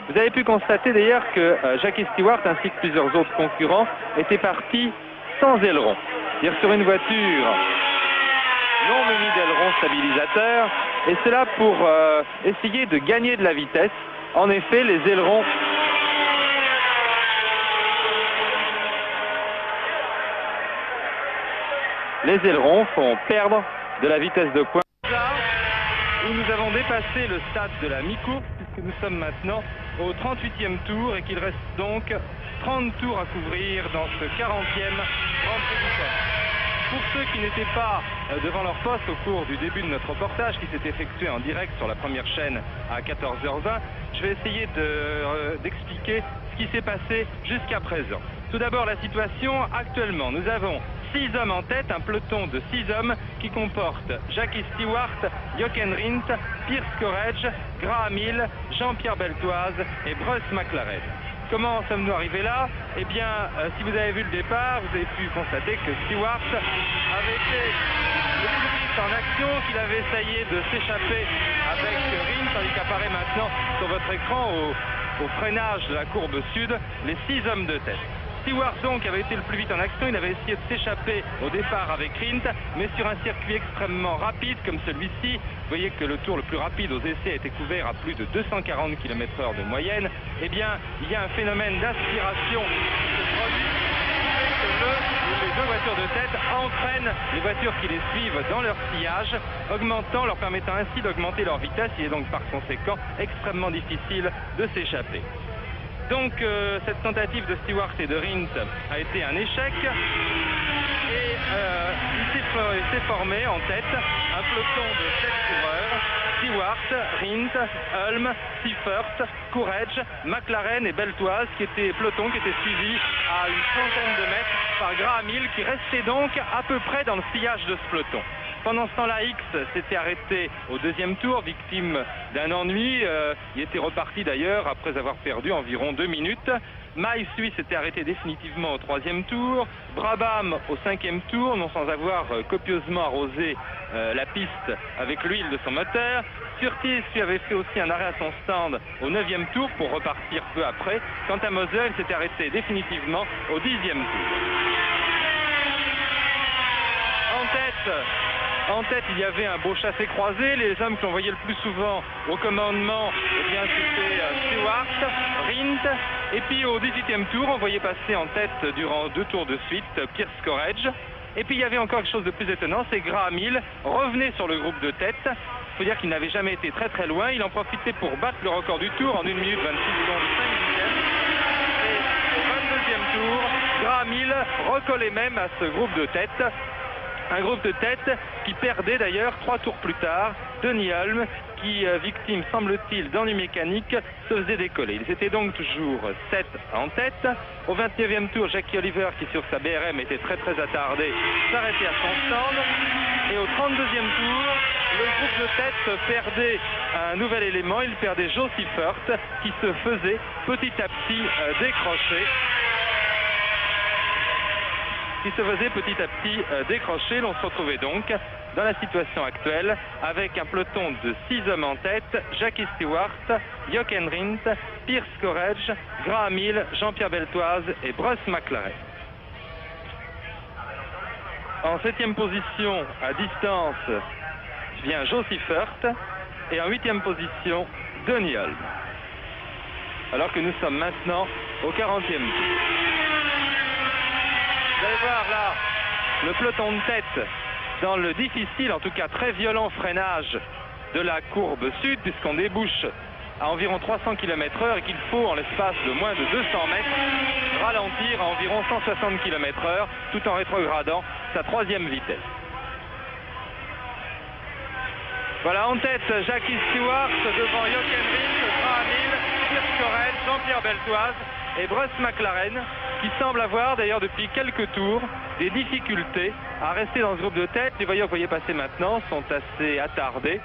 Vous avez pu constater d'ailleurs que Jackie Stewart ainsi que plusieurs autres concurrents étaient partis sans aileron. C'est-à-dire sur une voiture non munie d'aileron stabilisateur, et cela pour essayer de gagner de la vitesse. En effet, les ailerons font perdre de la vitesse de pointe. où nous avons dépassé le stade de la mi-course puisque nous sommes maintenant au 38e tour et qu'il reste donc 30 tours à couvrir dans ce 40e Grand Prix d'Italie. Pour ceux qui n'étaient pas devant leur poste au cours du début de notre reportage qui s'est effectué en direct sur la première chaîne à 14h20, je vais essayer d'expliquer ce qui s'est passé jusqu'à présent. Tout d'abord la situation actuellement. Nous avons 6 hommes en tête, un peloton de 6 hommes qui comporte Jackie Stewart, Jochen Rindt, Pierce Courage, Graham Hill, Jean-Pierre Beltoise et Bruce McLaren. Comment sommes-nous arrivés là? Eh bien, si vous avez vu le départ, vous avez pu constater que Stewart avait été le plus vite en action, qu'il avait essayé de s'échapper avec Rindt, tandis qu'apparaît maintenant sur votre écran au freinage de la courbe sud les 6 hommes de tête. Stewart donc avait été le plus vite en action, il avait essayé de s'échapper au départ avec Rindt, mais sur un circuit extrêmement rapide comme celui-ci. Vous voyez que le tour le plus rapide aux essais a été couvert à plus de 240 km/h de moyenne. Eh bien, il y a un phénomène d'aspiration qui se produit, qui fait que les deux voitures de tête entraînent les voitures qui les suivent dans leur sillage, leur permettant ainsi d'augmenter leur vitesse. Il est donc par conséquent extrêmement difficile de s'échapper. Donc cette tentative de Stewart et de Rindt a été un échec et il s'est formé en tête un peloton de 7 coureurs: Stewart, Rindt, Hulme, Seifert, Courage, McLaren et Beltoise, qui était suivi à une centaine de mètres par Graham Hill, qui restait donc à peu près dans le sillage de ce peloton. Pendant ce temps-là, X s'était arrêté au 2e tour, victime d'un ennui. Il était reparti d'ailleurs après avoir perdu environ 2 minutes. Miles, lui, s'était arrêté définitivement au 3e tour. Brabham au 5e tour, non sans avoir copieusement arrosé la piste avec l'huile de son moteur. Surtees, lui, avait fait aussi un arrêt à son stand au 9e tour pour repartir peu après. Quant à Moser, il s'était arrêté définitivement au 10e tour. En tête, il y avait un beau chassé-croisé. Les hommes que l'on voyait le plus souvent au commandement, eh bien, c'était Stewart, Rindt. Et puis au 18e tour, on voyait passer en tête durant 2 tours de suite Pierce Courage. Et puis il y avait encore quelque chose de plus étonnant, c'est Graham Hill revenait sur le groupe de tête. Il faut dire qu'il n'avait jamais été très très loin. Il en profitait pour battre le record du tour en 1 minute 26 secondes 5 minutes. Et au 22e tour, Graham Hill recollait même à ce groupe de tête. Un groupe de tête qui perdait d'ailleurs 3 tours plus tard Denny Hulme, qui, victime semble-t-il d'ennui mécanique, se faisait décoller. Ils étaient donc toujours 7 en tête. Au 29e tour, Jackie Oliver, qui sur sa BRM était très très attardé, s'arrêtait à son stand. Et au 32e tour, le groupe de tête perdait un nouvel élément. Il perdait Joe Seifert, qui se faisait petit à petit décrocher. L'on se retrouvait donc dans la situation actuelle avec un peloton de 6 hommes en tête: Jackie Stewart, Jochen Rindt, Pierce Courage, Graham Hill, Jean-Pierre Beltoise et Bruce McLaren. En 7e position à distance vient Joe Seifert et en 8e position Denny Hulme. Alors que nous sommes maintenant au 40e tour. Vous allez voir là le peloton de tête dans le difficile, en tout cas très violent freinage de la courbe sud, puisqu'on débouche à environ 300 km/h et qu'il faut, en l'espace de moins de 200 mètres, ralentir à environ 160 km/h tout en rétrogradant sa 3e vitesse. Voilà, en tête Jackie Stewart, devant Jochen Rindt, Graham Hill, Pierce Courage, Jean-Pierre Beltoise et Bruce McLaren, qui semble avoir d'ailleurs depuis quelques tours des difficultés à rester dans ce groupe de tête. Les voyants que vous voyez passer maintenant sont assez attardés.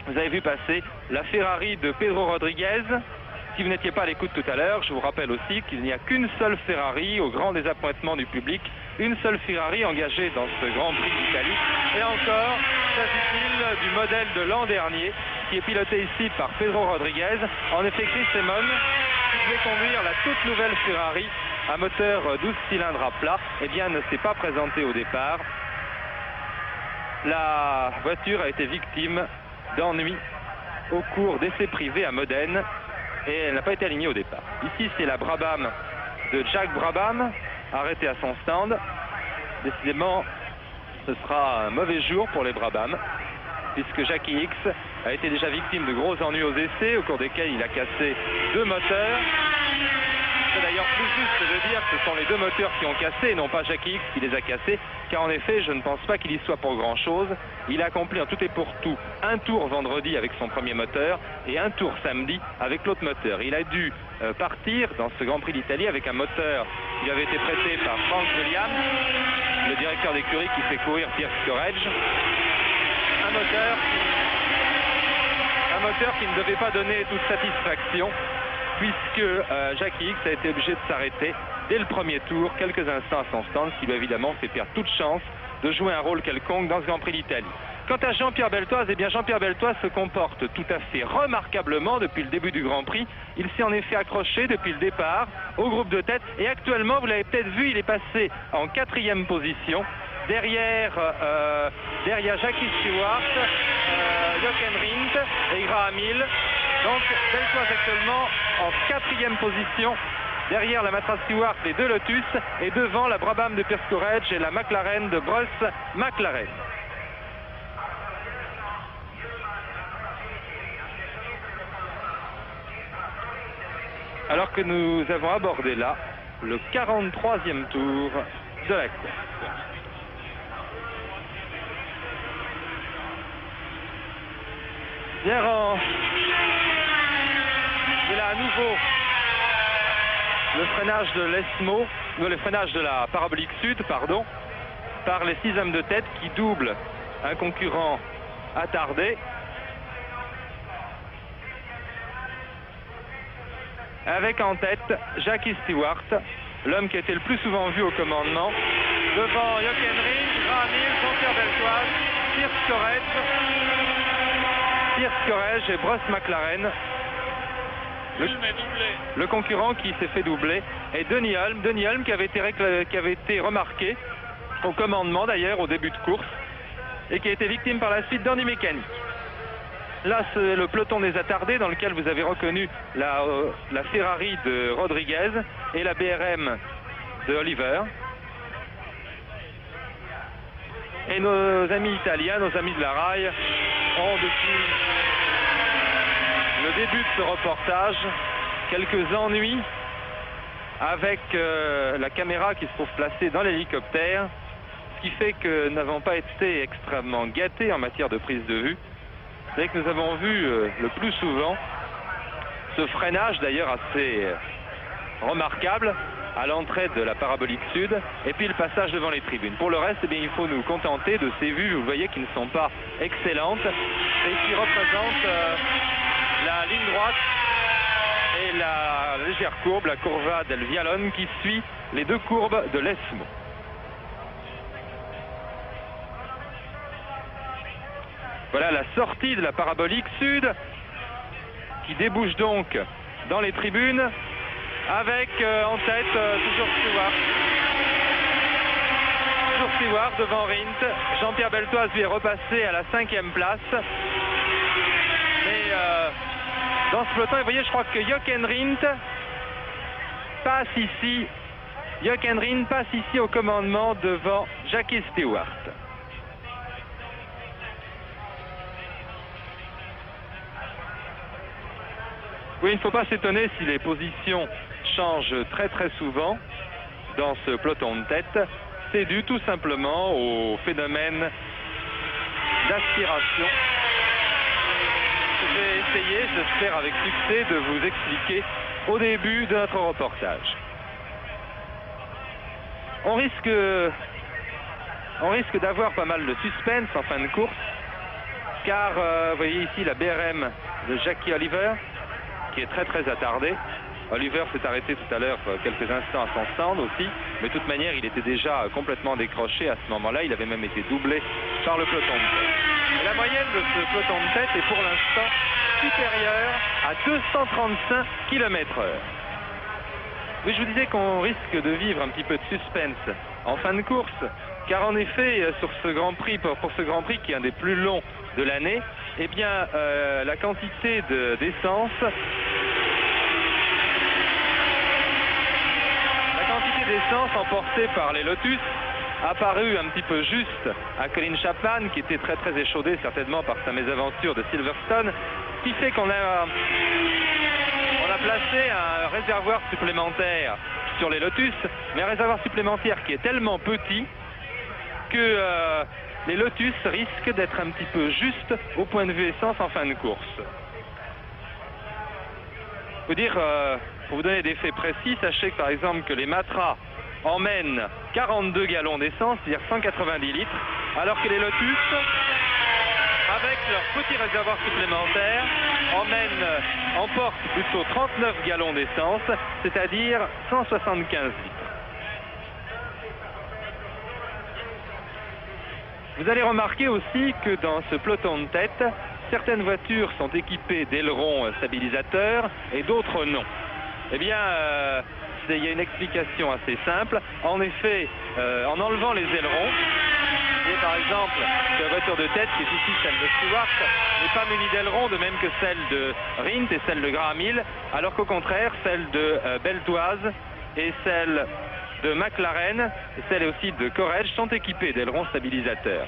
Vous avez vu passer la Ferrari de Pedro Rodriguez. Si vous n'étiez pas à l'écoute tout à l'heure, je vous rappelle aussi qu'il n'y a qu'une seule Ferrari, au grand désappointement du public, une seule Ferrari engagée dans ce Grand Prix d'Italie. Et encore, s'agit-il du modèle de l'an dernier, qui est piloté ici par Pedro Rodriguez. En effet, Chris Amon, qui devait conduire la toute nouvelle Ferrari à moteur 12 cylindres à plat, eh bien, ne s'est pas présenté au départ. La voiture a été victime d'ennui au cours d'essais privés à Modène et elle n'a pas été alignée au départ. Ici, c'est la Brabham de Jack Brabham, arrêtée à son stand. Décidément, ce sera un mauvais jour pour les Brabham. puisque Jackie Hicks a été déjà victime de gros ennuis aux essais, au cours desquels il a cassé 2 moteurs. C'est d'ailleurs plus juste de dire que ce sont les 2 moteurs qui ont cassé et non pas Jackie Hicks qui les a cassés, car en effet, je ne pense pas qu'il y soit pour grand-chose. Il a accompli en tout et pour tout un tour vendredi avec son premier moteur et un tour samedi avec l'autre moteur. Il a dû partir dans ce Grand Prix d'Italie avec un moteur qui lui avait été prêté par Frank Williams, le directeur d'écurie qui fait courir Pierce Courage. Un moteur qui ne devait pas donner toute satisfaction, puisque Jackie Hicks a été obligé de s'arrêter dès le premier tour, quelques instants à son stand, ce qui lui a évidemment fait perdre toute chance de jouer un rôle quelconque dans ce Grand Prix d'Italie. Quant à Jean-Pierre Beltoise, eh bien Jean-Pierre Beltoise se comporte tout à fait remarquablement depuis le début du Grand Prix. Il s'est en effet accroché depuis le départ au groupe de tête et actuellement, vous l'avez peut-être vu, il est passé en 4e position derrière Jackie Stewart, Jochen Rindt et Graham Hill. Donc Beltoise actuellement en 4e position derrière la Matra Stewart, les 2 Lotus, et devant la Brabham de Pierce Courage et la McLaren de Bruce McLaren. Alors que nous avons abordé là le 43e tour de la course. Bien rang. Et là à nouveau le freinage de l'ESMO, le freinage de la parabolique sud, pardon, par les 6 hommes de tête qui doublent un concurrent attardé. Avec en tête Jackie Stewart, l'homme qui a été le plus souvent vu au commandement, devant Jochen Rindt, Graham Hill, Jean-Pierre Beltoise, Pierce Courage et Bruce McLaren. Le concurrent qui s'est fait doubler est Denny Hulme qui avait été remarqué au commandement d'ailleurs au début de course et qui a été victime par la suite d'ennuis mécaniques. Là, c'est le peloton des attardés dans lequel vous avez reconnu la Ferrari de Rodriguez et la BRM de Oliver. Et nos amis italiens, nos amis de la RAI, ont depuis le début de ce reportage quelques ennuis avec la caméra qui se trouve placée dans l'hélicoptère, ce qui fait que nous n'avons pas été extrêmement gâtés en matière de prise de vue. C'est que nous avons vu le plus souvent ce freinage d'ailleurs assez remarquable à l'entrée de la parabolique sud et puis le passage devant les tribunes. Pour le reste, eh bien, il faut nous contenter de ces vues, vous voyez, qui ne sont pas excellentes et qui représentent la ligne droite et la légère courbe, la Curva del Vialone, qui suit les 2 courbes de l'ESMO. Voilà la sortie de la parabolique sud qui débouche donc dans les tribunes avec en tête toujours Stewart devant Rindt. Jean-Pierre Beltoise lui est repassé à la 5e place. Mais dans ce peloton, vous voyez, je crois que Jochen Rindt passe ici. Jochen Rindt passe ici au commandement devant Jackie Stewart. Oui, il ne faut pas s'étonner si les positions changent très très souvent dans ce peloton de tête. C'est dû tout simplement au phénomène d'aspiration. Je vais essayer, j'espère avec succès, de vous expliquer au début de notre reportage. On risque d'avoir pas mal de suspense en fin de course, car vous voyez ici la BRM de Jackie Oliver, qui est très très attardé. Oliver s'est arrêté tout à l'heure quelques instants à son stand aussi, mais de toute manière il était déjà complètement décroché à ce moment-là, il avait même été doublé par le peloton de tête. Et la moyenne de ce peloton de tête est pour l'instant supérieure à 235 km/h. Oui, je vous disais qu'on risque de vivre un petit peu de suspense en fin de course, car en effet, sur ce Grand Prix, pour ce Grand Prix qui est un des plus longs de l'année, eh bien, la quantité d'essence emportée par les Lotus apparu un petit peu juste à Colin Chapman, qui était très très échaudé certainement par sa mésaventure de Silverstone, ce qui fait qu'on a placé un réservoir supplémentaire sur les Lotus, mais un réservoir supplémentaire qui est tellement petit que les Lotus risquent d'être un petit peu juste au point de vue essence en fin de course. Faut dire, pour vous donner des faits précis, sachez que par exemple que les Matra emmènent 42 gallons d'essence, c'est-à-dire 190 litres, alors que les Lotus, avec leur petit réservoir supplémentaire, emportent plutôt 39 gallons d'essence, c'est-à-dire 175 litres. Vous allez remarquer aussi que dans ce peloton de tête, certaines voitures sont équipées d'ailerons stabilisateurs et d'autres non. Eh bien, il y a une explication assez simple. En effet, en enlevant les ailerons, et par exemple, la voiture de tête qui est ici celle de Stewart n'est pas munie d'ailerons, de même que celle de Rindt et celle de Graham Hill, alors qu'au contraire, celle de Beltoise et celle de McLaren et celle aussi de Courage sont équipées d'ailerons stabilisateurs.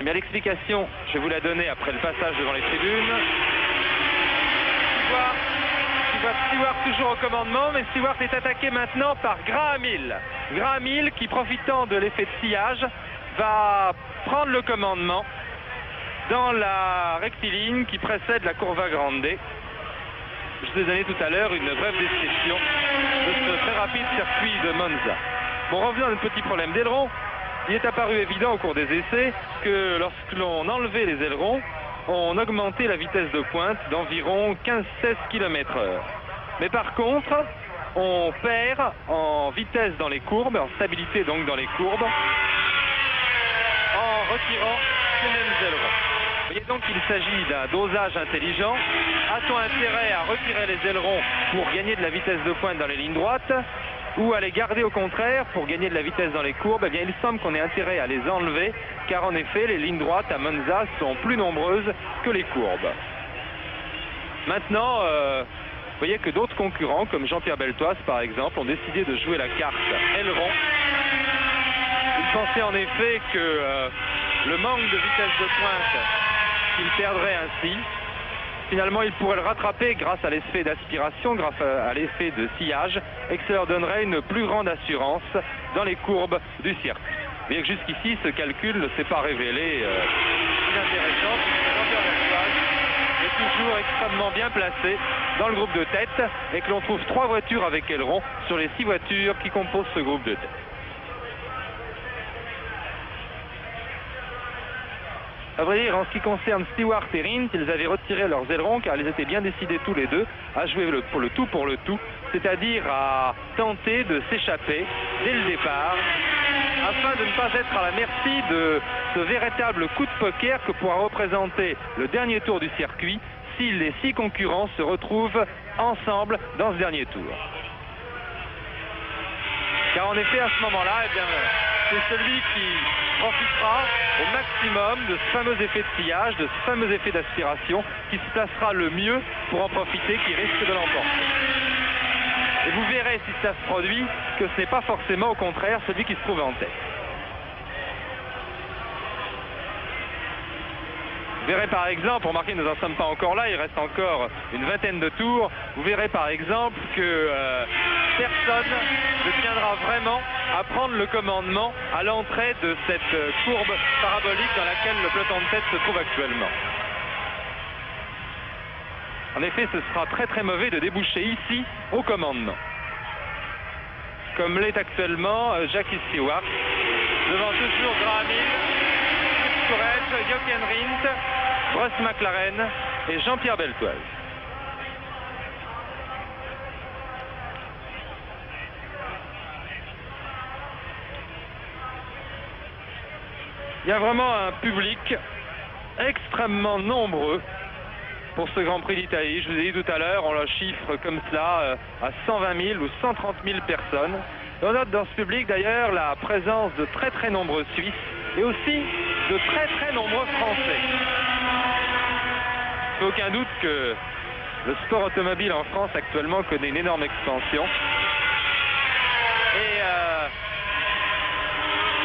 Mais l'explication, je vais vous la donner après le passage devant les tribunes. Stewart toujours au commandement, mais Stewart est attaqué maintenant par Graham Hill. Graham Hill qui, profitant de l'effet de sillage, va prendre le commandement dans la rectiligne qui précède la Curva Grande. Je vous ai donné tout à l'heure une brève description de ce très rapide circuit de Monza. Bon, revenons à notre petit problème d'aileron. Il est apparu évident au cours des essais que lorsque l'on enlevait les ailerons, on augmentait la vitesse de pointe d'environ 15-16 km/h. Mais par contre, on perd en vitesse dans les courbes, en stabilité donc dans les courbes, en retirant ces mêmes ailerons. Vous voyez donc qu'il s'agit d'un dosage intelligent. A-t-on intérêt à retirer les ailerons pour gagner de la vitesse de pointe dans les lignes droites ou à les garder au contraire pour gagner de la vitesse dans les courbes? Eh bien, il semble qu'on ait intérêt à les enlever car en effet, les lignes droites à Monza sont plus nombreuses que les courbes. Maintenant, vous voyez que d'autres concurrents comme Jean-Pierre Beltoise par exemple ont décidé de jouer la carte aileron. Ils pensaient en effet que le manque de vitesse de pointe qu'ils perdraient ainsi, finalement ils pourraient le rattraper grâce à l'effet d'aspiration, grâce à l'effet de sillage, et que ça leur donnerait une plus grande assurance dans les courbes du circuit. Vous voyez que jusqu'ici ce calcul ne s'est pas révélé inintéressant, puisque Jean-Pierre Beltoise est toujours extrêmement bien placé dans le groupe de tête et que l'on trouve 3 voitures avec aileron sur les 6 voitures qui composent ce groupe de tête. À vrai dire, en ce qui concerne Stewart et Rindt, ils avaient retiré leurs ailerons car ils étaient bien décidés tous les deux à jouer pour le tout, c'est-à-dire à tenter de s'échapper dès le départ afin de ne pas être à la merci de ce véritable coup de poker que pourra représenter le dernier tour du circuit si les 6 concurrents se retrouvent ensemble dans ce dernier tour. Car en effet, à ce moment-là, eh bien, c'est celui qui profitera au maximum de ce fameux effet de sillage, de ce fameux effet d'aspiration, qui se placera le mieux pour en profiter, qui risque de l'emporter. Et vous verrez si ça se produit que ce n'est pas forcément au contraire celui qui se trouve en tête. Vous verrez par exemple, remarquez, nous n'en sommes pas encore là, il reste encore une vingtaine de tours. Vous verrez par exemple que personne ne tiendra vraiment à prendre le commandement à l'entrée de cette courbe parabolique dans laquelle le peloton de tête se trouve actuellement. En effet, ce sera très très mauvais de déboucher ici au commandement. Comme l'est actuellement Jackie Stewart, devant toujours Graham Hill, Courage, Jochen Rindt, Bruce McLaren et Jean-Pierre Beltoise. Il y a vraiment un public extrêmement nombreux pour ce Grand Prix d'Italie. Je vous ai dit tout à l'heure, on le chiffre comme cela à 120 000 ou 130 000 personnes. Et on note dans ce public d'ailleurs la présence de très très nombreux Suisses et aussi de très très nombreux Français. Il n'y a aucun doute que le sport automobile en France actuellement connaît une énorme expansion. Et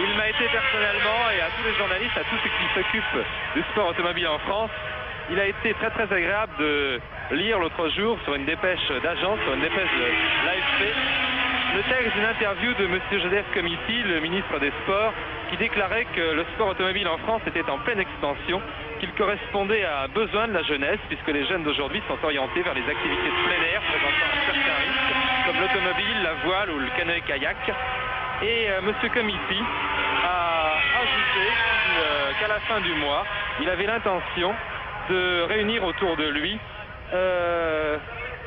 Il m'a été personnellement, et à tous les journalistes, à tous ceux qui s'occupent du sport automobile en France, il a été très très agréable de lire l'autre jour sur une dépêche d'agence, sur une dépêche de l'AFP, le texte d'une interview de M. Joseph Comiti, le ministre des Sports, qui déclarait que le sport automobile en France était en pleine expansion, qu'il correspondait à un besoin de la jeunesse, puisque les jeunes d'aujourd'hui sont orientés vers les activités de plein air présentant un certain risque, comme l'automobile, la voile ou le canoë-kayak. Et M. Comiti a ajouté qu'à la fin du mois, il avait l'intention de réunir autour de lui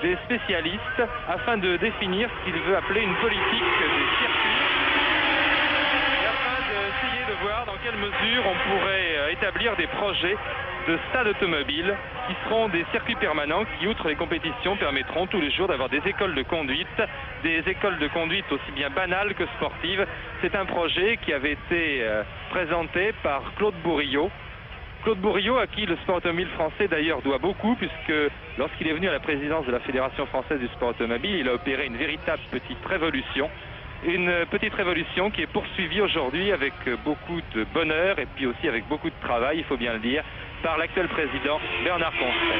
des spécialistes afin de définir ce qu'il veut appeler une politique des circuits et afin d'essayer de voir dans quelle mesure on pourrait établir des projets de stades automobiles qui seront des circuits permanents qui, outre les compétitions, permettront tous les jours d'avoir des écoles de conduite aussi bien banales que sportives. C'est un projet qui avait été présenté par Claude Bourriaud. Claude Bourriaud, à qui le sport automobile français d'ailleurs doit beaucoup, puisque lorsqu'il est venu à la présidence de la Fédération française du sport automobile, il a opéré une véritable petite révolution. Une petite révolution qui est poursuivie aujourd'hui avec beaucoup de bonheur et puis aussi avec beaucoup de travail, il faut bien le dire, par l'actuel président Bernard Constret.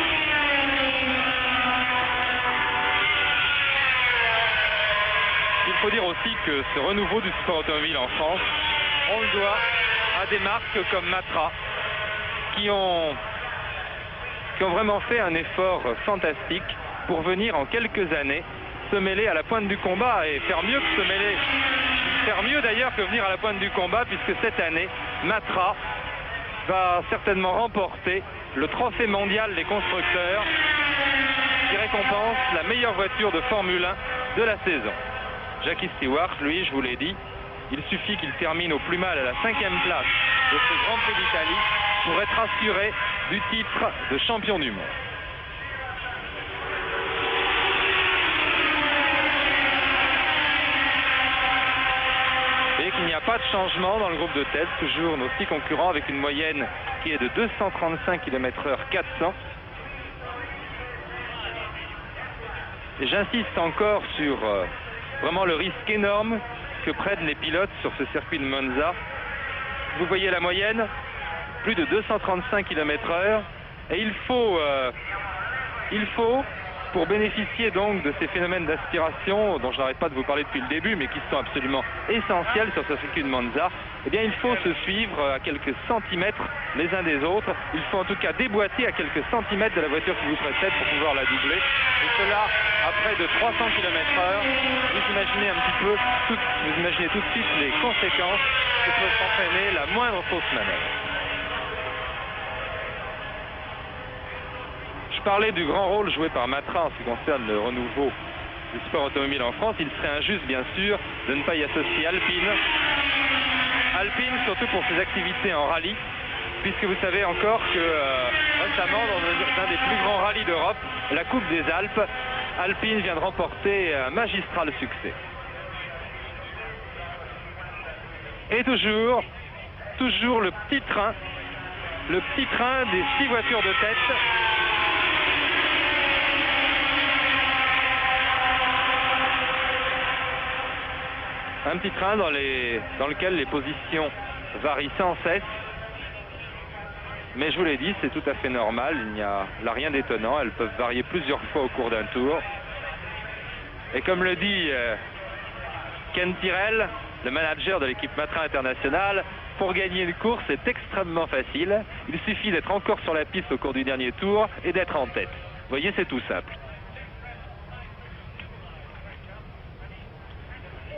Il faut dire aussi que ce renouveau du sport automobile en France, on le doit à des marques comme Matra, qui ont vraiment fait un effort fantastique pour venir en quelques années se mêler à la pointe du combat et faire mieux que se mêler, faire mieux d'ailleurs que venir à la pointe du combat, puisque cette année, Matra va certainement remporter le trophée mondial des constructeurs qui récompense la meilleure voiture de Formule 1 de la saison. Jackie Stewart, lui, je vous l'ai dit, il suffit qu'il termine au plus mal à la 5e place de ce Grand Prix d'Italie pour être assuré du titre de champion du monde. Et qu'il n'y a pas de changement dans le groupe de tête, toujours nos 6 concurrents avec une moyenne qui est de 235 km/h 400. Et j'insiste encore sur vraiment le risque énorme que prennent les pilotes sur ce circuit de Monza. Vous voyez la moyenne, plus de 235 km/h, et il faut, pour bénéficier donc de ces phénomènes d'aspiration dont je n'arrête pas de vous parler depuis le début, mais qui sont absolument essentiels sur ce circuit de Monza, eh bien il faut se suivre à quelques centimètres les uns des autres. Il faut en tout cas déboîter à quelques centimètres de la voiture qui vous précède pour pouvoir la doubler. Et cela à près de 300 km/h. Vous imaginez un petit peu, vous imaginez tout de suite les conséquences que peut entraîner la moindre fausse manœuvre. Je parlais du grand rôle joué par Matra en ce qui concerne le renouveau du sport automobile en France. Il serait injuste, bien sûr, de ne pas y associer Alpine. Alpine, surtout pour ses activités en rallye, puisque vous savez encore que récemment, dans un des plus grands rallyes d'Europe, la Coupe des Alpes, Alpine vient de remporter un magistral succès. Et toujours le petit train des 6 voitures de tête. Un petit train dans lequel les positions varient sans cesse. Mais je vous l'ai dit, c'est tout à fait normal, il n'y a là rien d'étonnant, elles peuvent varier plusieurs fois au cours d'un tour. Et comme le dit Ken Tyrrell, le manager de l'équipe Matra International, pour gagner une course, c'est extrêmement facile. Il suffit d'être encore sur la piste au cours du dernier tour et d'être en tête. Vous voyez, c'est tout simple.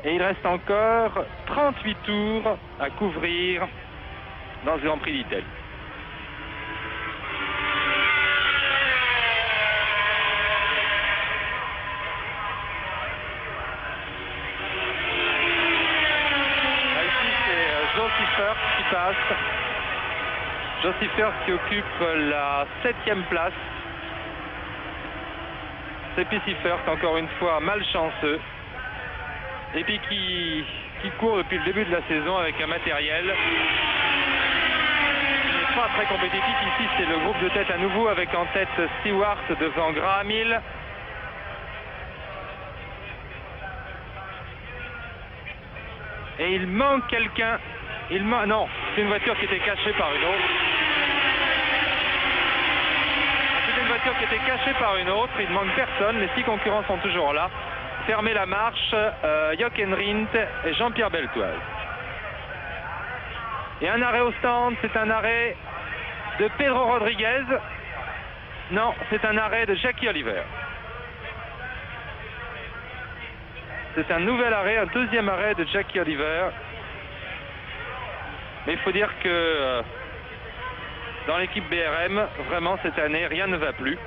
Et il reste encore 38 tours à couvrir dans ce Grand Prix d'Italie. Ici, c'est Joe Seifert qui passe. Joe Seifert qui occupe la 7e place. C'est P. Seifert, encore une fois malchanceux. Et puis qui court depuis le début de la saison avec un matériel qui n'est pas très compétitif. Ici, c'est le groupe de tête à nouveau avec en tête Stewart devant Graham Hill. Et il manque quelqu'un Non, c'est une voiture qui était cachée par une autre. C'est une voiture qui était cachée par une autre. Il ne manque personne. Les 6 concurrents sont toujours là. Fermez la marche, Jochen Rindt et Jean-Pierre Beltoise. Et un arrêt au stand, c'est un arrêt de Pedro Rodriguez. Non, c'est un arrêt de Jackie Oliver. C'est un nouvel arrêt, un deuxième arrêt de Jackie Oliver. Mais il faut dire que dans l'équipe BRM, vraiment cette année, rien ne va plus.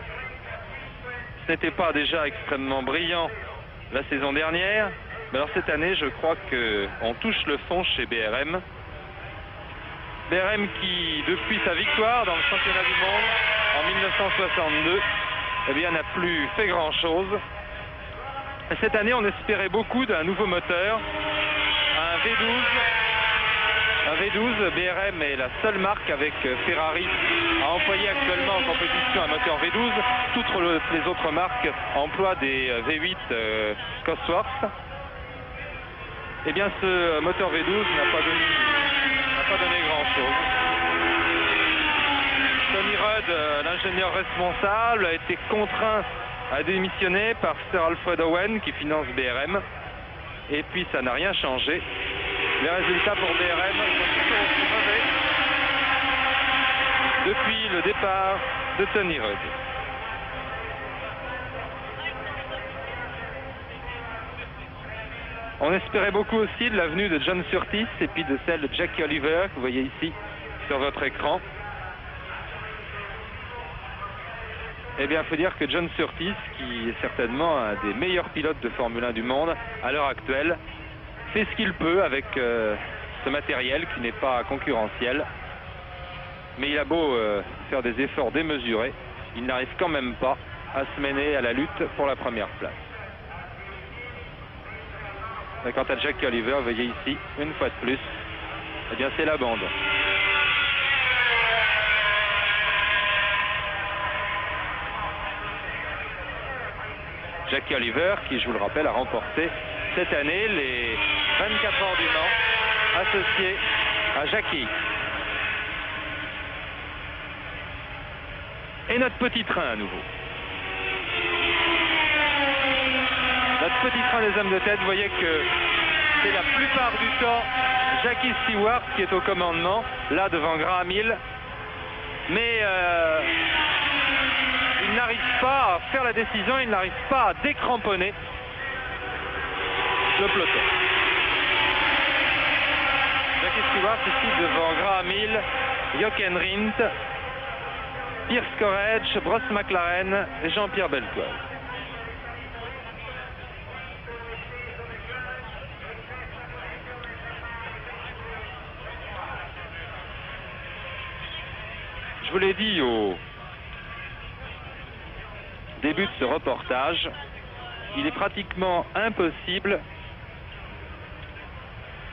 Ce n'était pas déjà extrêmement brillant la saison dernière. Mais alors cette année, je crois qu'on touche le fond chez BRM. BRM qui, depuis sa victoire dans le championnat du monde en 1962, eh bien, n'a plus fait grand-chose. Et cette année, on espérait beaucoup d'un nouveau moteur, un V12. Un V12, BRM est la seule marque avec Ferrari à employer actuellement en compétition un moteur V12. Toutes les autres marques emploient des V8 Cosworth. Eh bien, ce moteur V12 n'a pas donné grand-chose. Tony Rudd, l'ingénieur responsable, a été contraint à démissionner par Sir Alfred Owen qui finance BRM. Et puis, ça n'a rien changé. Les résultats pour BRM sont toujours aussi mauvais depuis le départ de Tony Rudd. On espérait beaucoup aussi de la venue de John Surtees et puis de celle de Jackie Oliver que vous voyez ici sur votre écran. Eh bien, il faut dire que John Surtees, qui est certainement un des meilleurs pilotes de Formule 1 du monde à l'heure actuelle, fait ce qu'il peut avec ce matériel qui n'est pas concurrentiel. Mais il a beau faire des efforts démesurés, il n'arrive quand même pas à se mener à la lutte pour la première place. Et quant à Jackie Oliver, vous voyez ici, une fois de plus, eh bien c'est l'abandon. Jackie Oliver, qui, je vous le rappelle, a remporté cette année les 24 heures du Mans, associé à Jackie. Et notre petit train à nouveau. Notre petit train des hommes de tête, vous voyez que c'est la plupart du temps Jackie Stewart qui est au commandement, là devant Graham Hill. Mais il n'arrive pas à faire la décision, il n'arrive pas à décramponner le peloton. Jackie Stewart ici devant Graham Hill, Jochen Rindt, Pierce Corrège, Bruce McLaren et Jean-Pierre Beltoise. Je vous l'ai dit au début de ce reportage, il est pratiquement impossible,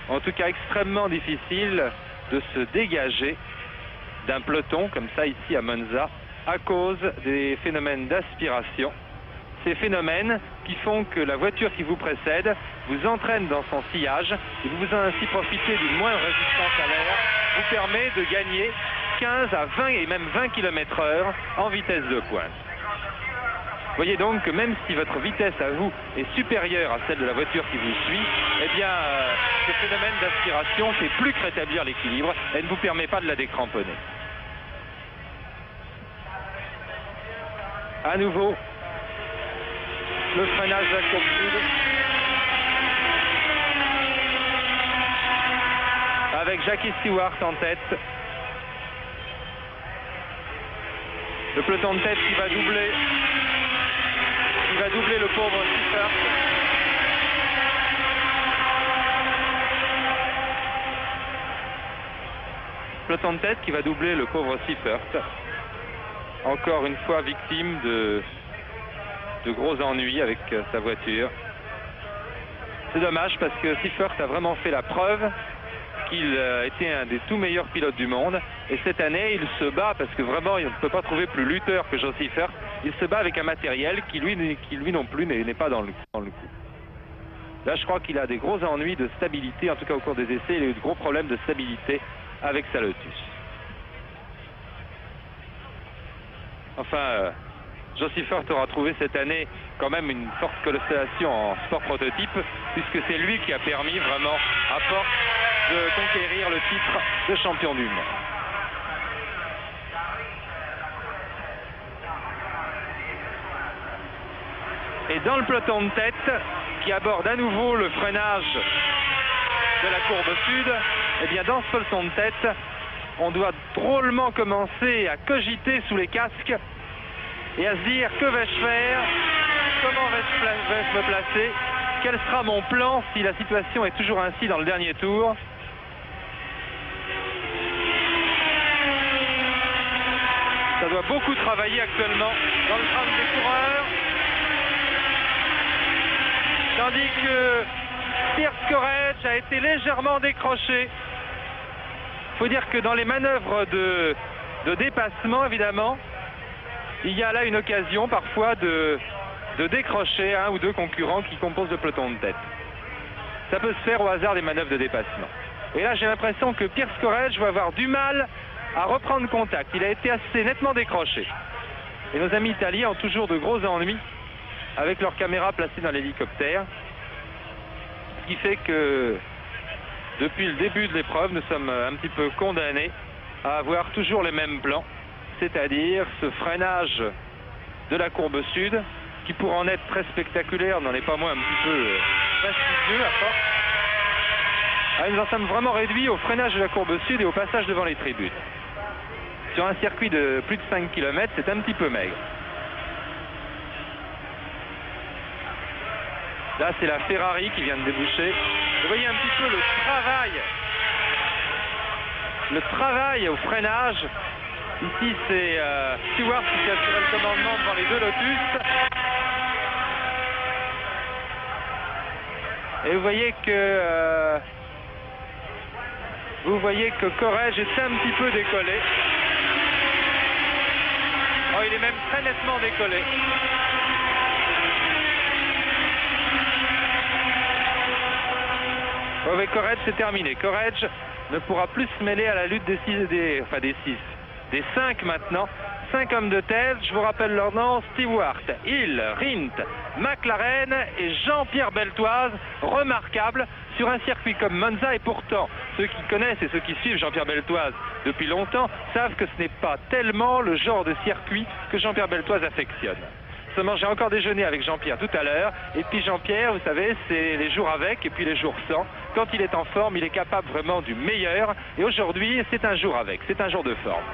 en tout cas extrêmement difficile, de se dégager d'un peloton comme ça ici à Monza à cause des phénomènes d'aspiration. Ces phénomènes qui font que la voiture qui vous précède vous entraîne dans son sillage et vous ainsi profitez d'une moindre résistance à l'air, vous permet de gagner 15 à 20 et même 20 km/h en vitesse de pointe. Vous voyez donc que même si votre vitesse à vous est supérieure à celle de la voiture qui vous suit, eh bien ce phénomène d'aspiration fait plus que rétablir l'équilibre et ne vous permet pas de la décramponner. À nouveau, le freinage à courbe sud avec Jackie Stewart en tête. Le peloton de tête qui va doubler le pauvre Seifert. Peloton de tête qui va doubler le pauvre Seifert. Encore une fois victime de gros ennuis avec sa voiture. C'est dommage parce que Seifert a vraiment fait la preuve qu'il était un des tout meilleurs pilotes du monde. Et cette année, il se bat parce que vraiment, il ne peut pas trouver plus lutteur que Joe Seifert. Il se bat avec un matériel qui lui non plus n'est pas dans le coup. Là, je crois qu'il a des gros ennuis de stabilité, en tout cas au cours des essais, il a eu de gros problèmes de stabilité avec sa Lotus. Enfin, Josie Fort aura trouvé cette année quand même une forte constellation en sport prototype, puisque c'est lui qui a permis vraiment à force de conquérir le titre de champion du monde. Et dans le peloton de tête, qui aborde à nouveau le freinage de la courbe sud, eh bien dans ce peloton de tête, on doit drôlement commencer à cogiter sous les casques et à se dire que vais-je faire, comment vais-je me placer, quel sera mon plan si la situation est toujours ainsi dans le dernier tour. Ça doit beaucoup travailler actuellement dans le crâne des coureurs. Tandis que Pierce Courage a été légèrement décroché. Il faut dire que dans les manœuvres de dépassement, évidemment, il y a là une occasion parfois de décrocher un ou deux concurrents qui composent le peloton de tête. Ça peut se faire au hasard des manœuvres de dépassement. Et là, j'ai l'impression que Pierce Courage va avoir du mal à reprendre contact. Il a été assez nettement décroché. Et nos amis italiens ont toujours de gros ennuis avec leur caméra placée dans l'hélicoptère. Ce qui fait que depuis le début de l'épreuve, nous sommes un petit peu condamnés à avoir toujours les mêmes plans, c'est-à-dire ce freinage de la courbe sud, qui pour en être très spectaculaire n'en est pas moins un petit peu fastidieux à force. Ah, nous en sommes vraiment réduits au freinage de la courbe sud et au passage devant les tribunes. Sur un circuit de plus de 5 km, c'est un petit peu maigre. Là, c'est la Ferrari qui vient de déboucher. Vous voyez un petit peu le travail au freinage. Ici, c'est Stewart qui a assuré le commandement devant les deux Lotus. Et vous voyez que Courage est un petit peu décollé. Oh, il est même très nettement décollé. Oh, mais Courage, c'est terminé. Courage ne pourra plus se mêler à la lutte des 5 maintenant. 5 hommes de tête, je vous rappelle leur nom: Stewart, Hill, Rindt, McLaren et Jean-Pierre Beltoise. Remarquable sur un circuit comme Monza, et pourtant ceux qui connaissent et ceux qui suivent Jean-Pierre Beltoise depuis longtemps savent que ce n'est pas tellement le genre de circuit que Jean-Pierre Beltoise affectionne. Seulement, j'ai encore déjeuné avec Jean-Pierre tout à l'heure, et puis Jean-Pierre, vous savez, c'est les jours avec et puis les jours sans. Quand il est en forme, il est capable vraiment du meilleur, et aujourd'hui, c'est un jour avec, c'est un jour de forme.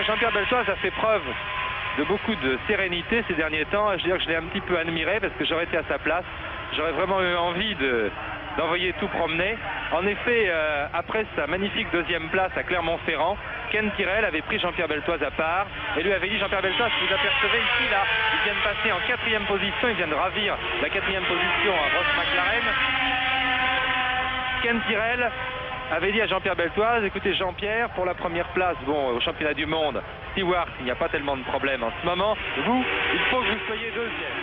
Jean-Pierre Beltoise a fait preuve de beaucoup de sérénité ces derniers temps. Je veux dire que je l'ai un petit peu admiré parce que j'aurais été à sa place. J'aurais vraiment eu envie d'envoyer tout promener. En effet, après sa magnifique deuxième place à Clermont-Ferrand, Ken Tyrrell avait pris Jean-Pierre Beltoise à part et lui avait dit: Jean-Pierre Beltoise, vous apercevez ici, là, il vient de passer en 4e position, il vient de ravir la 4e position à Ross McLaren. Ken Tyrrell avait dit à Jean-Pierre Beltoise: écoutez Jean-Pierre, pour la première place, bon, au championnat du monde, Stewart, il n'y a pas tellement de problème en ce moment. Vous, il faut que vous soyez deuxième.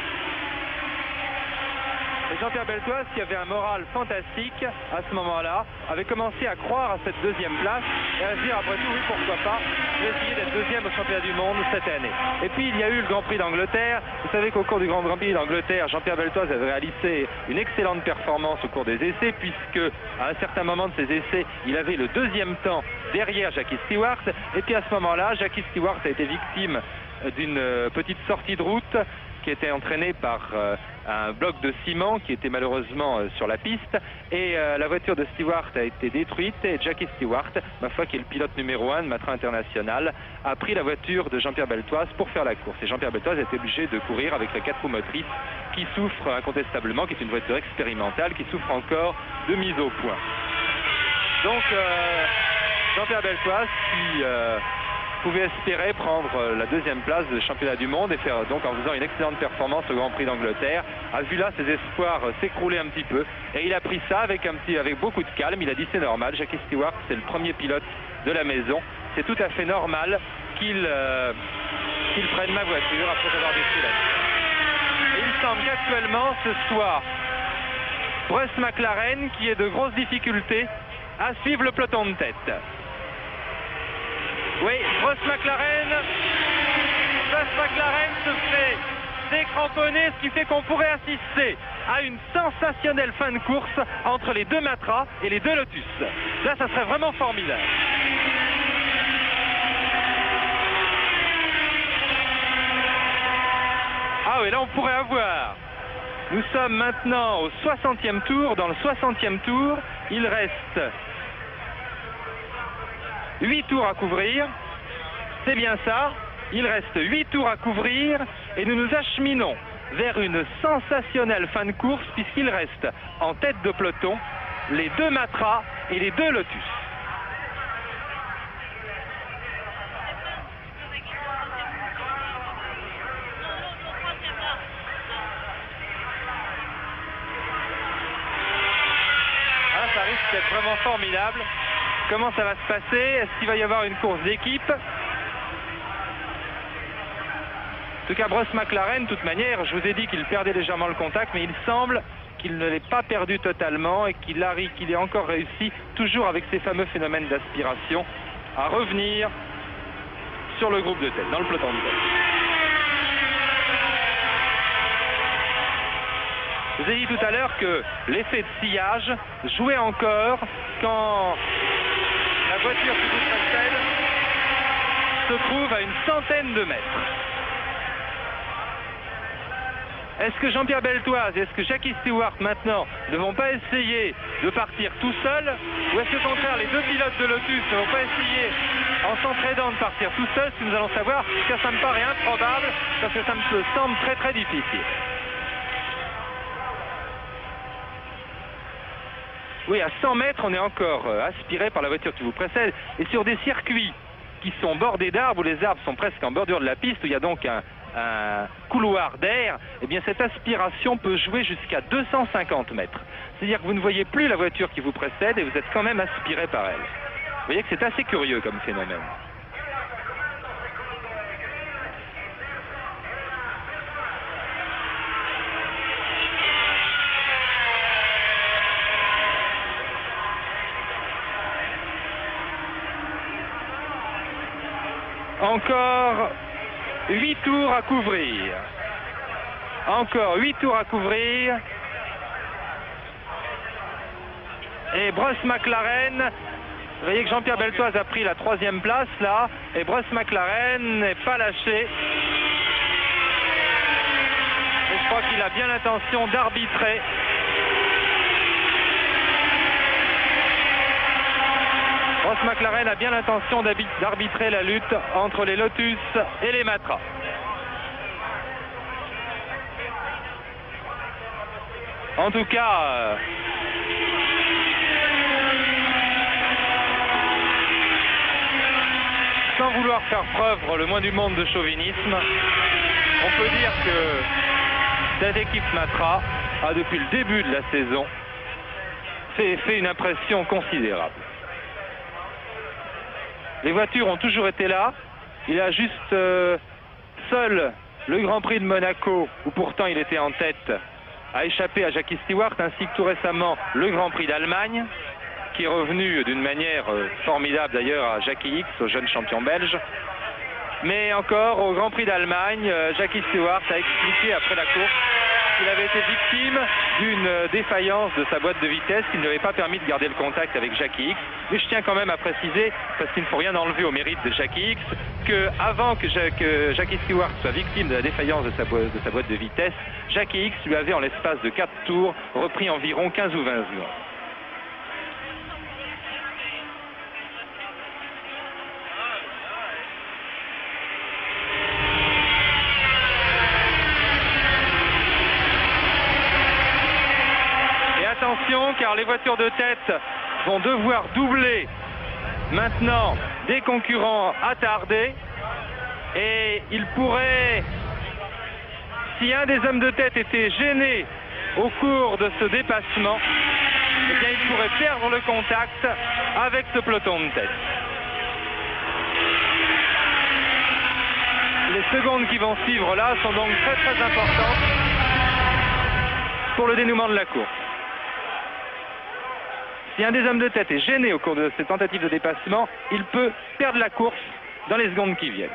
Et Jean-Pierre Beltoise, qui avait un moral fantastique à ce moment-là, avait commencé à croire à cette deuxième place et à se dire après tout, oui, pourquoi pas, je vais essayer d'être deuxième au championnat du monde cette année. Et puis il y a eu le Grand Prix d'Angleterre. Vous savez qu'au cours du Grand Prix d'Angleterre, Jean-Pierre Beltoise avait réalisé une excellente performance au cours des essais, puisque à un certain moment de ses essais, il avait le deuxième temps derrière Jackie Stewart. Et puis à ce moment-là, Jackie Stewart a été victime d'une petite sortie de route qui était entraîné par un bloc de ciment qui était malheureusement sur la piste, et la voiture de Stewart a été détruite, et Jackie Stewart, ma foi, qui est le pilote numéro 1 de Matra International, a pris la voiture de Jean-Pierre Beltoise pour faire la course, et Jean-Pierre Beltoise a été obligé de courir avec la 4 roues motrices qui souffre incontestablement, qui est une voiture expérimentale, qui souffre encore de mise au point. Donc Jean-Pierre Beltoise qui pouvait espérer prendre la deuxième place de championnat du monde et faire donc, en faisant une excellente performance au Grand Prix d'Angleterre, a vu là ses espoirs s'écrouler un petit peu, et il a pris ça avec beaucoup de calme. Il a dit: c'est normal, Jackie Stewart, c'est le premier pilote de la maison, c'est tout à fait normal qu'il prenne ma voiture après avoir détruit la sienne. Et il semble qu'actuellement, ce soit Bruce McLaren qui ait de grosses difficultés à suivre le peloton de tête. Oui, Bruce McLaren se fait décramponner, ce qui fait qu'on pourrait assister à une sensationnelle fin de course entre les deux Matra et les deux Lotus. Là, ça serait vraiment formidable. Ah oui, là on pourrait avoir. Nous sommes maintenant au 60e tour. Dans le 60e tour, il reste 8 tours à couvrir. C'est bien ça. Il reste 8 tours à couvrir et nous nous acheminons vers une sensationnelle fin de course puisqu'il reste en tête de peloton les deux Matra et les deux Lotus. Ah, ça risque d'être vraiment formidable. Comment ça va se passer? Est-ce qu'il va y avoir une course d'équipe? En tout cas, Bruce McLaren, de toute manière, je vous ai dit qu'il perdait légèrement le contact, mais il semble qu'il ne l'ait pas perdu totalement et qu'il ait encore réussi, toujours avec ces fameux phénomènes d'aspiration, à revenir sur le groupe de tête, dans le peloton de tête. Je vous ai dit tout à l'heure que l'effet de sillage jouait encore quand la voiture qui vous précède se trouve à une centaine de mètres. Est-ce que Jean-Pierre Beltoise et est-ce que Jackie Stewart maintenant ne vont pas essayer de partir tout seuls? Ou est-ce qu'au contraire les deux pilotes de Lotus ne vont pas essayer en s'entraidant de partir tout seuls? Si nous allons savoir, car ça me paraît improbable, parce que ça me semble très très difficile. Oui, à 100 mètres, on est encore aspiré par la voiture qui vous précède. Et sur des circuits qui sont bordés d'arbres, où les arbres sont presque en bordure de la piste, où il y a donc un couloir d'air, eh bien cette aspiration peut jouer jusqu'à 250 mètres. C'est-à-dire que vous ne voyez plus la voiture qui vous précède et vous êtes quand même aspiré par elle. Vous voyez que c'est assez curieux comme phénomène. Encore 8 tours à couvrir. Encore 8 tours à couvrir. Et Bruce McLaren, vous voyez que Jean-Pierre Beltoise a pris la 3e place là. Et Bruce McLaren n'est pas lâché. Et je crois qu'il a bien l'intention d'arbitrer. Bruce McLaren a bien l'intention d'arbitrer la lutte entre les Lotus et les Matra. En tout cas, sans vouloir faire preuve le moins du monde de chauvinisme, on peut dire que cette équipe Matra a depuis le début de la saison fait une impression considérable. Les voitures ont toujours été là. Il y a juste seul le Grand Prix de Monaco, où pourtant il était en tête, a échappé à Jackie Stewart, ainsi que tout récemment le Grand Prix d'Allemagne, qui est revenu d'une manière formidable d'ailleurs à Jackie Ickx, au jeune champion belge. Mais encore au Grand Prix d'Allemagne, Jackie Stewart a expliqué après la course qu'il avait été victime d'une défaillance de sa boîte de vitesse qui ne lui avait pas permis de garder le contact avec Jackie Ickx. Mais je tiens quand même à préciser, parce qu'il ne faut rien enlever au mérite de Jackie Ickx, qu'avant que Jackie Stewart soit victime de la défaillance de sa boîte de vitesse, Jackie Ickx lui avait en l'espace de 4 tours repris environ 15 ou 20 secondes. Attention, car les voitures de tête vont devoir doubler maintenant des concurrents attardés et il pourrait, si un des hommes de tête était gêné au cours de ce dépassement, eh bien il pourrait perdre le contact avec ce peloton de tête. secondes qui vont suivre là sont donc très très importantes pour le dénouement de la course. Si un des hommes de tête est gêné au cours de ces tentatives de dépassement, il peut perdre la course dans les secondes qui viennent.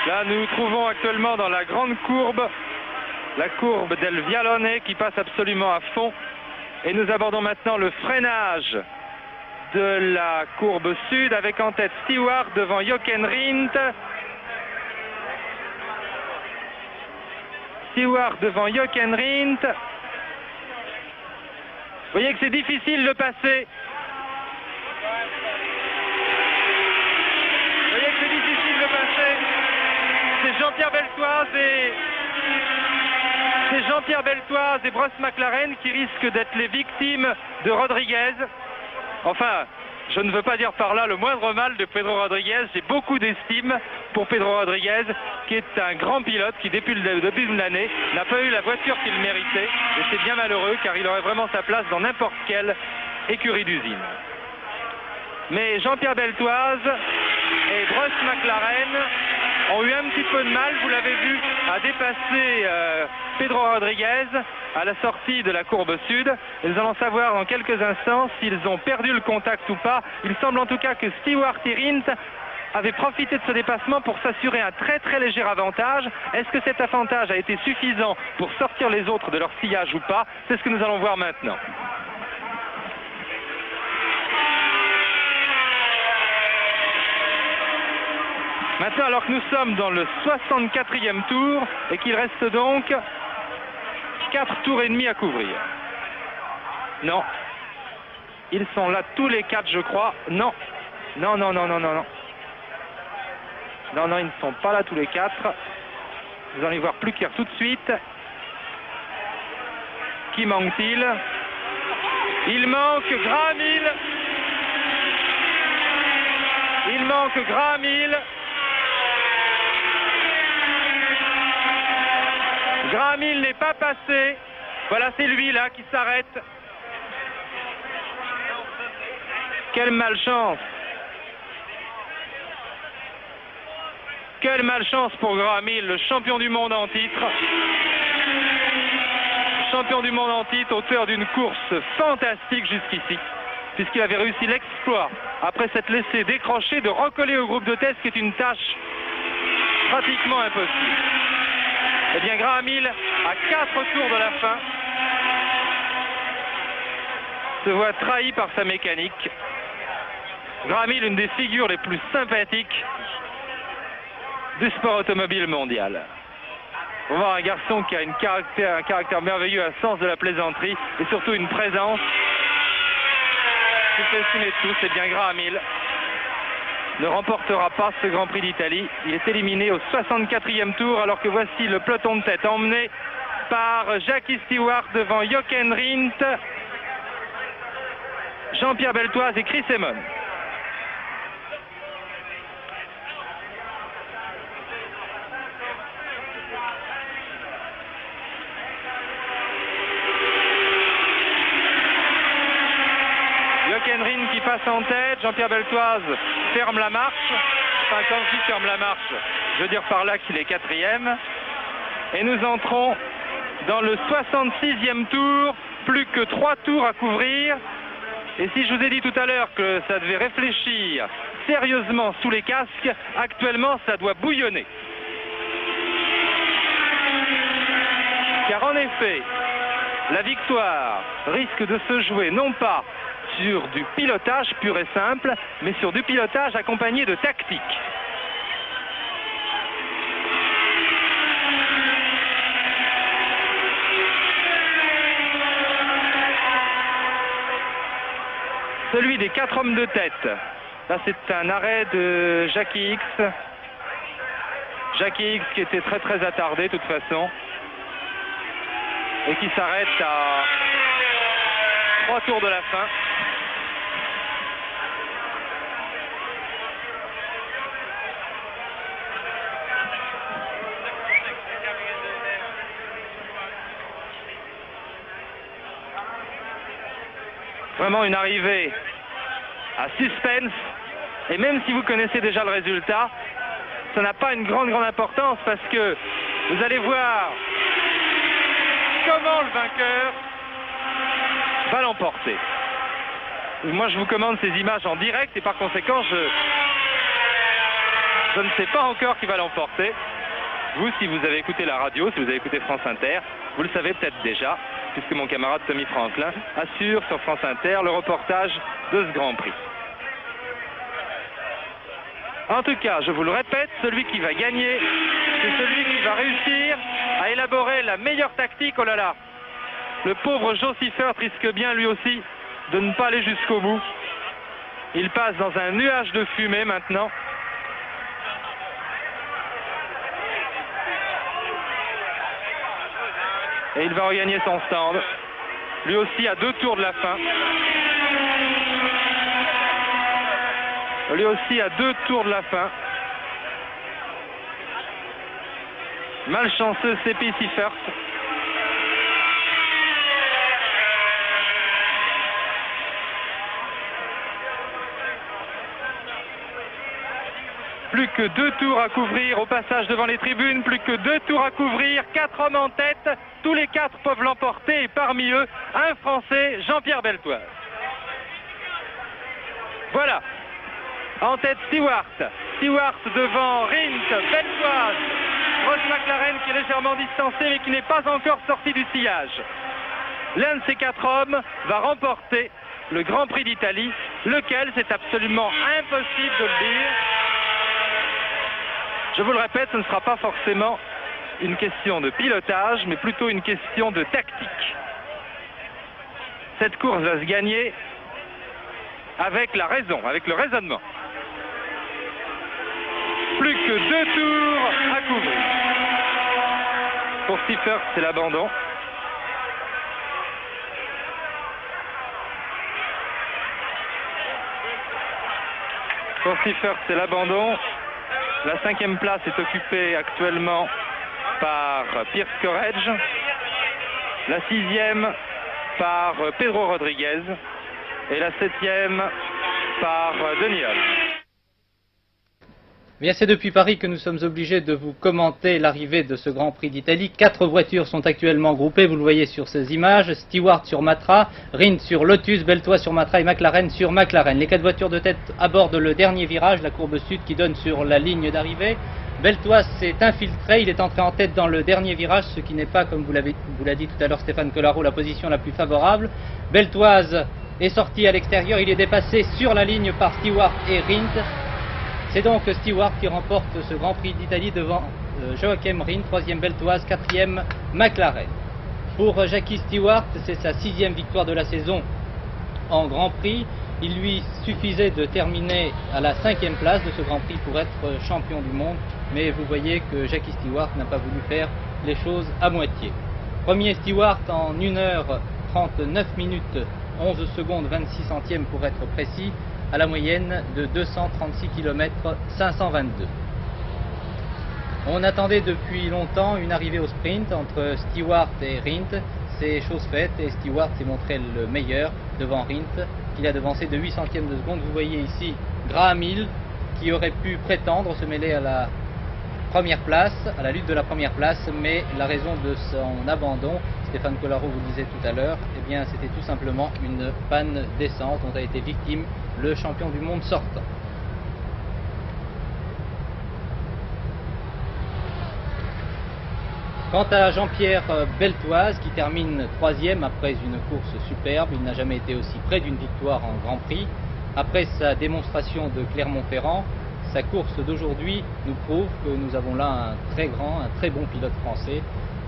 Là, nous nous trouvons actuellement dans la grande courbe, la courbe del Vialone qui passe absolument à fond. Et nous abordons maintenant le freinage de la courbe sud avec en tête Stewart devant Jochen Rindt. Stewart devant Jochen Rindt. Vous voyez que c'est difficile de passer. Vous voyez que c'est difficile de passer. C'est Jean-Pierre Beltoise et Bruce McLaren qui risquent d'être les victimes de Rodriguez. Enfin, je ne veux pas dire par là le moindre mal de Pedro Rodriguez. J'ai beaucoup d'estime pour Pedro Rodriguez, qui est un grand pilote qui, depuis le début de l'année, n'a pas eu la voiture qu'il méritait. Et c'est bien malheureux, car il aurait vraiment sa place dans n'importe quelle écurie d'usine. Mais Jean-Pierre Beltoise et Bruce McLaren ont eu un petit peu de mal, vous l'avez vu, à dépasser Pedro Rodriguez à la sortie de la courbe sud. Et nous allons savoir dans quelques instants s'ils ont perdu le contact ou pas. Il semble en tout cas que Stewart et Rindt avaient profité de ce dépassement pour s'assurer un très très léger avantage. Est-ce que cet avantage a été suffisant pour sortir les autres de leur sillage ou pas? C'est ce que nous allons voir maintenant. Maintenant, alors que nous sommes dans le 64e tour et qu'il reste donc 4 tours et demi à couvrir. Non. Ils sont là tous les 4, je crois. Non. Non, non, non, non, non, non. Non, non, ils ne sont pas là tous les 4. Vous allez voir plus clair tout de suite. Qui manque-t-il? Il manque Graham Hill. Il manque Graham Hill. Graham Hill n'est pas passé. Voilà, c'est lui là qui s'arrête. Quelle malchance. Quelle malchance pour Graham Hill, le champion du monde en titre. Champion du monde en titre, auteur d'une course fantastique jusqu'ici, puisqu'il avait réussi l'exploit, après s'être laissé décrocher, de recoller au groupe de tête, ce qui est une tâche pratiquement impossible. Eh bien, Graham Hill, à 4 tours de la fin, se voit trahi par sa mécanique. Graham Hill, une des figures les plus sympathiques du sport automobile mondial. On va voir un garçon qui a un caractère merveilleux, un sens de la plaisanterie et surtout une présence qui fait estimer de tous. C'est bien Graham Hill ne remportera pas ce Grand Prix d'Italie. Il est éliminé au 64e tour, alors que voici le peloton de tête emmené par Jackie Stewart devant Jochen Rindt, Jean-Pierre Beltoise et Chris Amon. Jochen Rindt qui passe en tête, Jean-Pierre Beltoise ferme la marche. Enfin, quand je dis ferme la marche, je veux dire par là qu'il est 4e. Et nous entrons dans le 66e tour, plus que 3 tours à couvrir. Et si je vous ai dit tout à l'heure que ça devait réfléchir sérieusement sous les casques, actuellement ça doit bouillonner. Car en effet, la victoire risque de se jouer non pas sur du pilotage pur et simple, mais sur du pilotage accompagné de tactique. Celui des 4 hommes de tête. Là, c'est un arrêt de Jackie X. Jackie X qui était très très attardé de toute façon. Et qui s'arrête à 3 tours de la fin. Vraiment une arrivée à suspense. Et même si vous connaissez déjà le résultat, ça n'a pas une grande importance parce que vous allez voir comment le vainqueur va l'emporter. Moi, je vous commande ces images en direct et par conséquent, je ne sais pas encore qui va l'emporter. Vous, si vous avez écouté la radio, si vous avez écouté France Inter, vous le savez peut-être déjà, puisque mon camarade Tommy Franklin assure sur France Inter le reportage de ce Grand Prix. En tout cas, je vous le répète, celui qui va gagner, c'est celui qui va réussir à élaborer la meilleure tactique. Oh là là, le pauvre Joe Siffert risque bien lui aussi de ne pas aller jusqu'au bout. Il passe dans un nuage de fumée maintenant. Et il va regagner son stand. Lui aussi à 2 tours de la fin. Lui aussi à 2 tours de la fin. Malchanceux C.P. Siffert. Plus que 2 tours à couvrir au passage devant les tribunes, plus que 2 tours à couvrir, 4 hommes en tête, tous les 4 peuvent l'emporter et parmi eux, un Français, Jean-Pierre Beltoise. Voilà, en tête Stewart devant Rins, Beltoise, Ross McLaren qui est légèrement distancé mais qui n'est pas encore sorti du sillage. L'un de ces 4 hommes va remporter le Grand Prix d'Italie, lequel c'est absolument impossible de le dire. Je vous le répète, ce ne sera pas forcément une question de pilotage, mais plutôt une question de tactique. Cette course va se gagner avec la raison, avec le raisonnement. Plus que 2 tours à couvrir. Pour Siffert, c'est l'abandon. Pour Siffert, c'est l'abandon. La 5e place est occupée actuellement par Pierce Corrège. La 6e par Pedro Rodriguez. Et la 7e par Denis Hall. Bien, c'est depuis Paris que nous sommes obligés de vous commenter l'arrivée de ce Grand Prix d'Italie. 4 voitures sont actuellement groupées, vous le voyez sur ces images. Stewart sur Matra, Rins sur Lotus, Beltoise sur Matra et McLaren sur McLaren. Les 4 voitures de tête abordent le dernier virage, la courbe sud qui donne sur la ligne d'arrivée. Beltoise s'est infiltré, il est entré en tête dans le dernier virage, ce qui n'est pas, comme vous l'a dit tout à l'heure Stéphane Collaro, la position la plus favorable. Beltoise est sorti à l'extérieur, il est dépassé sur la ligne par Stewart et Rins. C'est donc Stewart qui remporte ce Grand Prix d'Italie devant Joachim Rindt, 3e Beltoise, 4e McLaren. Pour Jackie Stewart, c'est sa 6e victoire de la saison en Grand Prix. Il lui suffisait de terminer à la 5e place de ce Grand Prix pour être champion du monde. Mais vous voyez que Jackie Stewart n'a pas voulu faire les choses à moitié. Premier Stewart en 1h39 minutes, 11 secondes, 26 centièmes pour être précis, à la moyenne de 236 km 522. On attendait depuis longtemps une arrivée au sprint entre Stewart et Rindt. C'est chose faite et Stewart s'est montré le meilleur devant Rindt, qu'il a devancé de 8 centièmes de seconde. Vous voyez ici Graham Hill qui aurait pu prétendre se mêler à la première place, à la lutte de la première place, mais la raison de son abandon, Stéphane Collaro vous le disait tout à l'heure, eh bien c'était tout simplement une panne d'essence dont a été victime le champion du monde sortant. Quant à Jean-Pierre Beltoise qui termine 3e après une course superbe, il n'a jamais été aussi près d'une victoire en Grand Prix. Après sa démonstration de Clermont-Ferrand, sa course d'aujourd'hui nous prouve que nous avons là un très bon pilote français.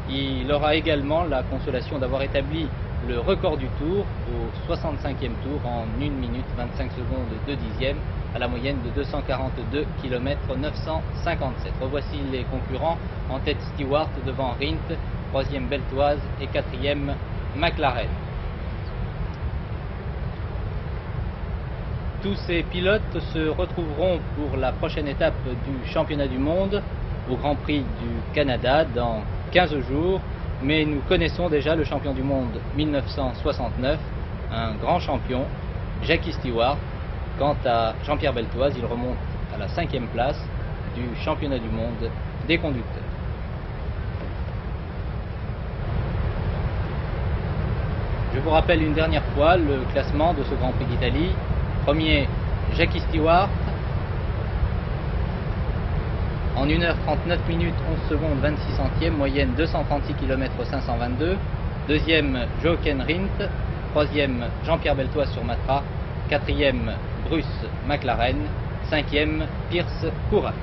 Il aura également la consolation d'avoir établi le record du tour au 65e tour en 1 minute 25 secondes 2 dixièmes à la moyenne de 242 km 957. Revoici les concurrents. En tête Stewart devant Rindt, 3e Beltoise et 4e McLaren. Tous ces pilotes se retrouveront pour la prochaine étape du championnat du monde au Grand Prix du Canada dans 15 jours. Mais nous connaissons déjà le champion du monde 1969 un grand champion, Jackie Stewart. Quant à Jean-Pierre Beltoise, il remonte à la 5e place du championnat du monde des conducteurs. Je vous rappelle une dernière fois le classement de ce Grand Prix d'Italie. Premier, Jackie Stewart, en 1h39 minutes 11 secondes 26 centièmes, moyenne 236 km 522. Deuxième, Jochen Rindt. Troisième, Jean-Pierre Beltoise sur Matra. Quatrième, Bruce McLaren. Cinquième, Pierce Courage.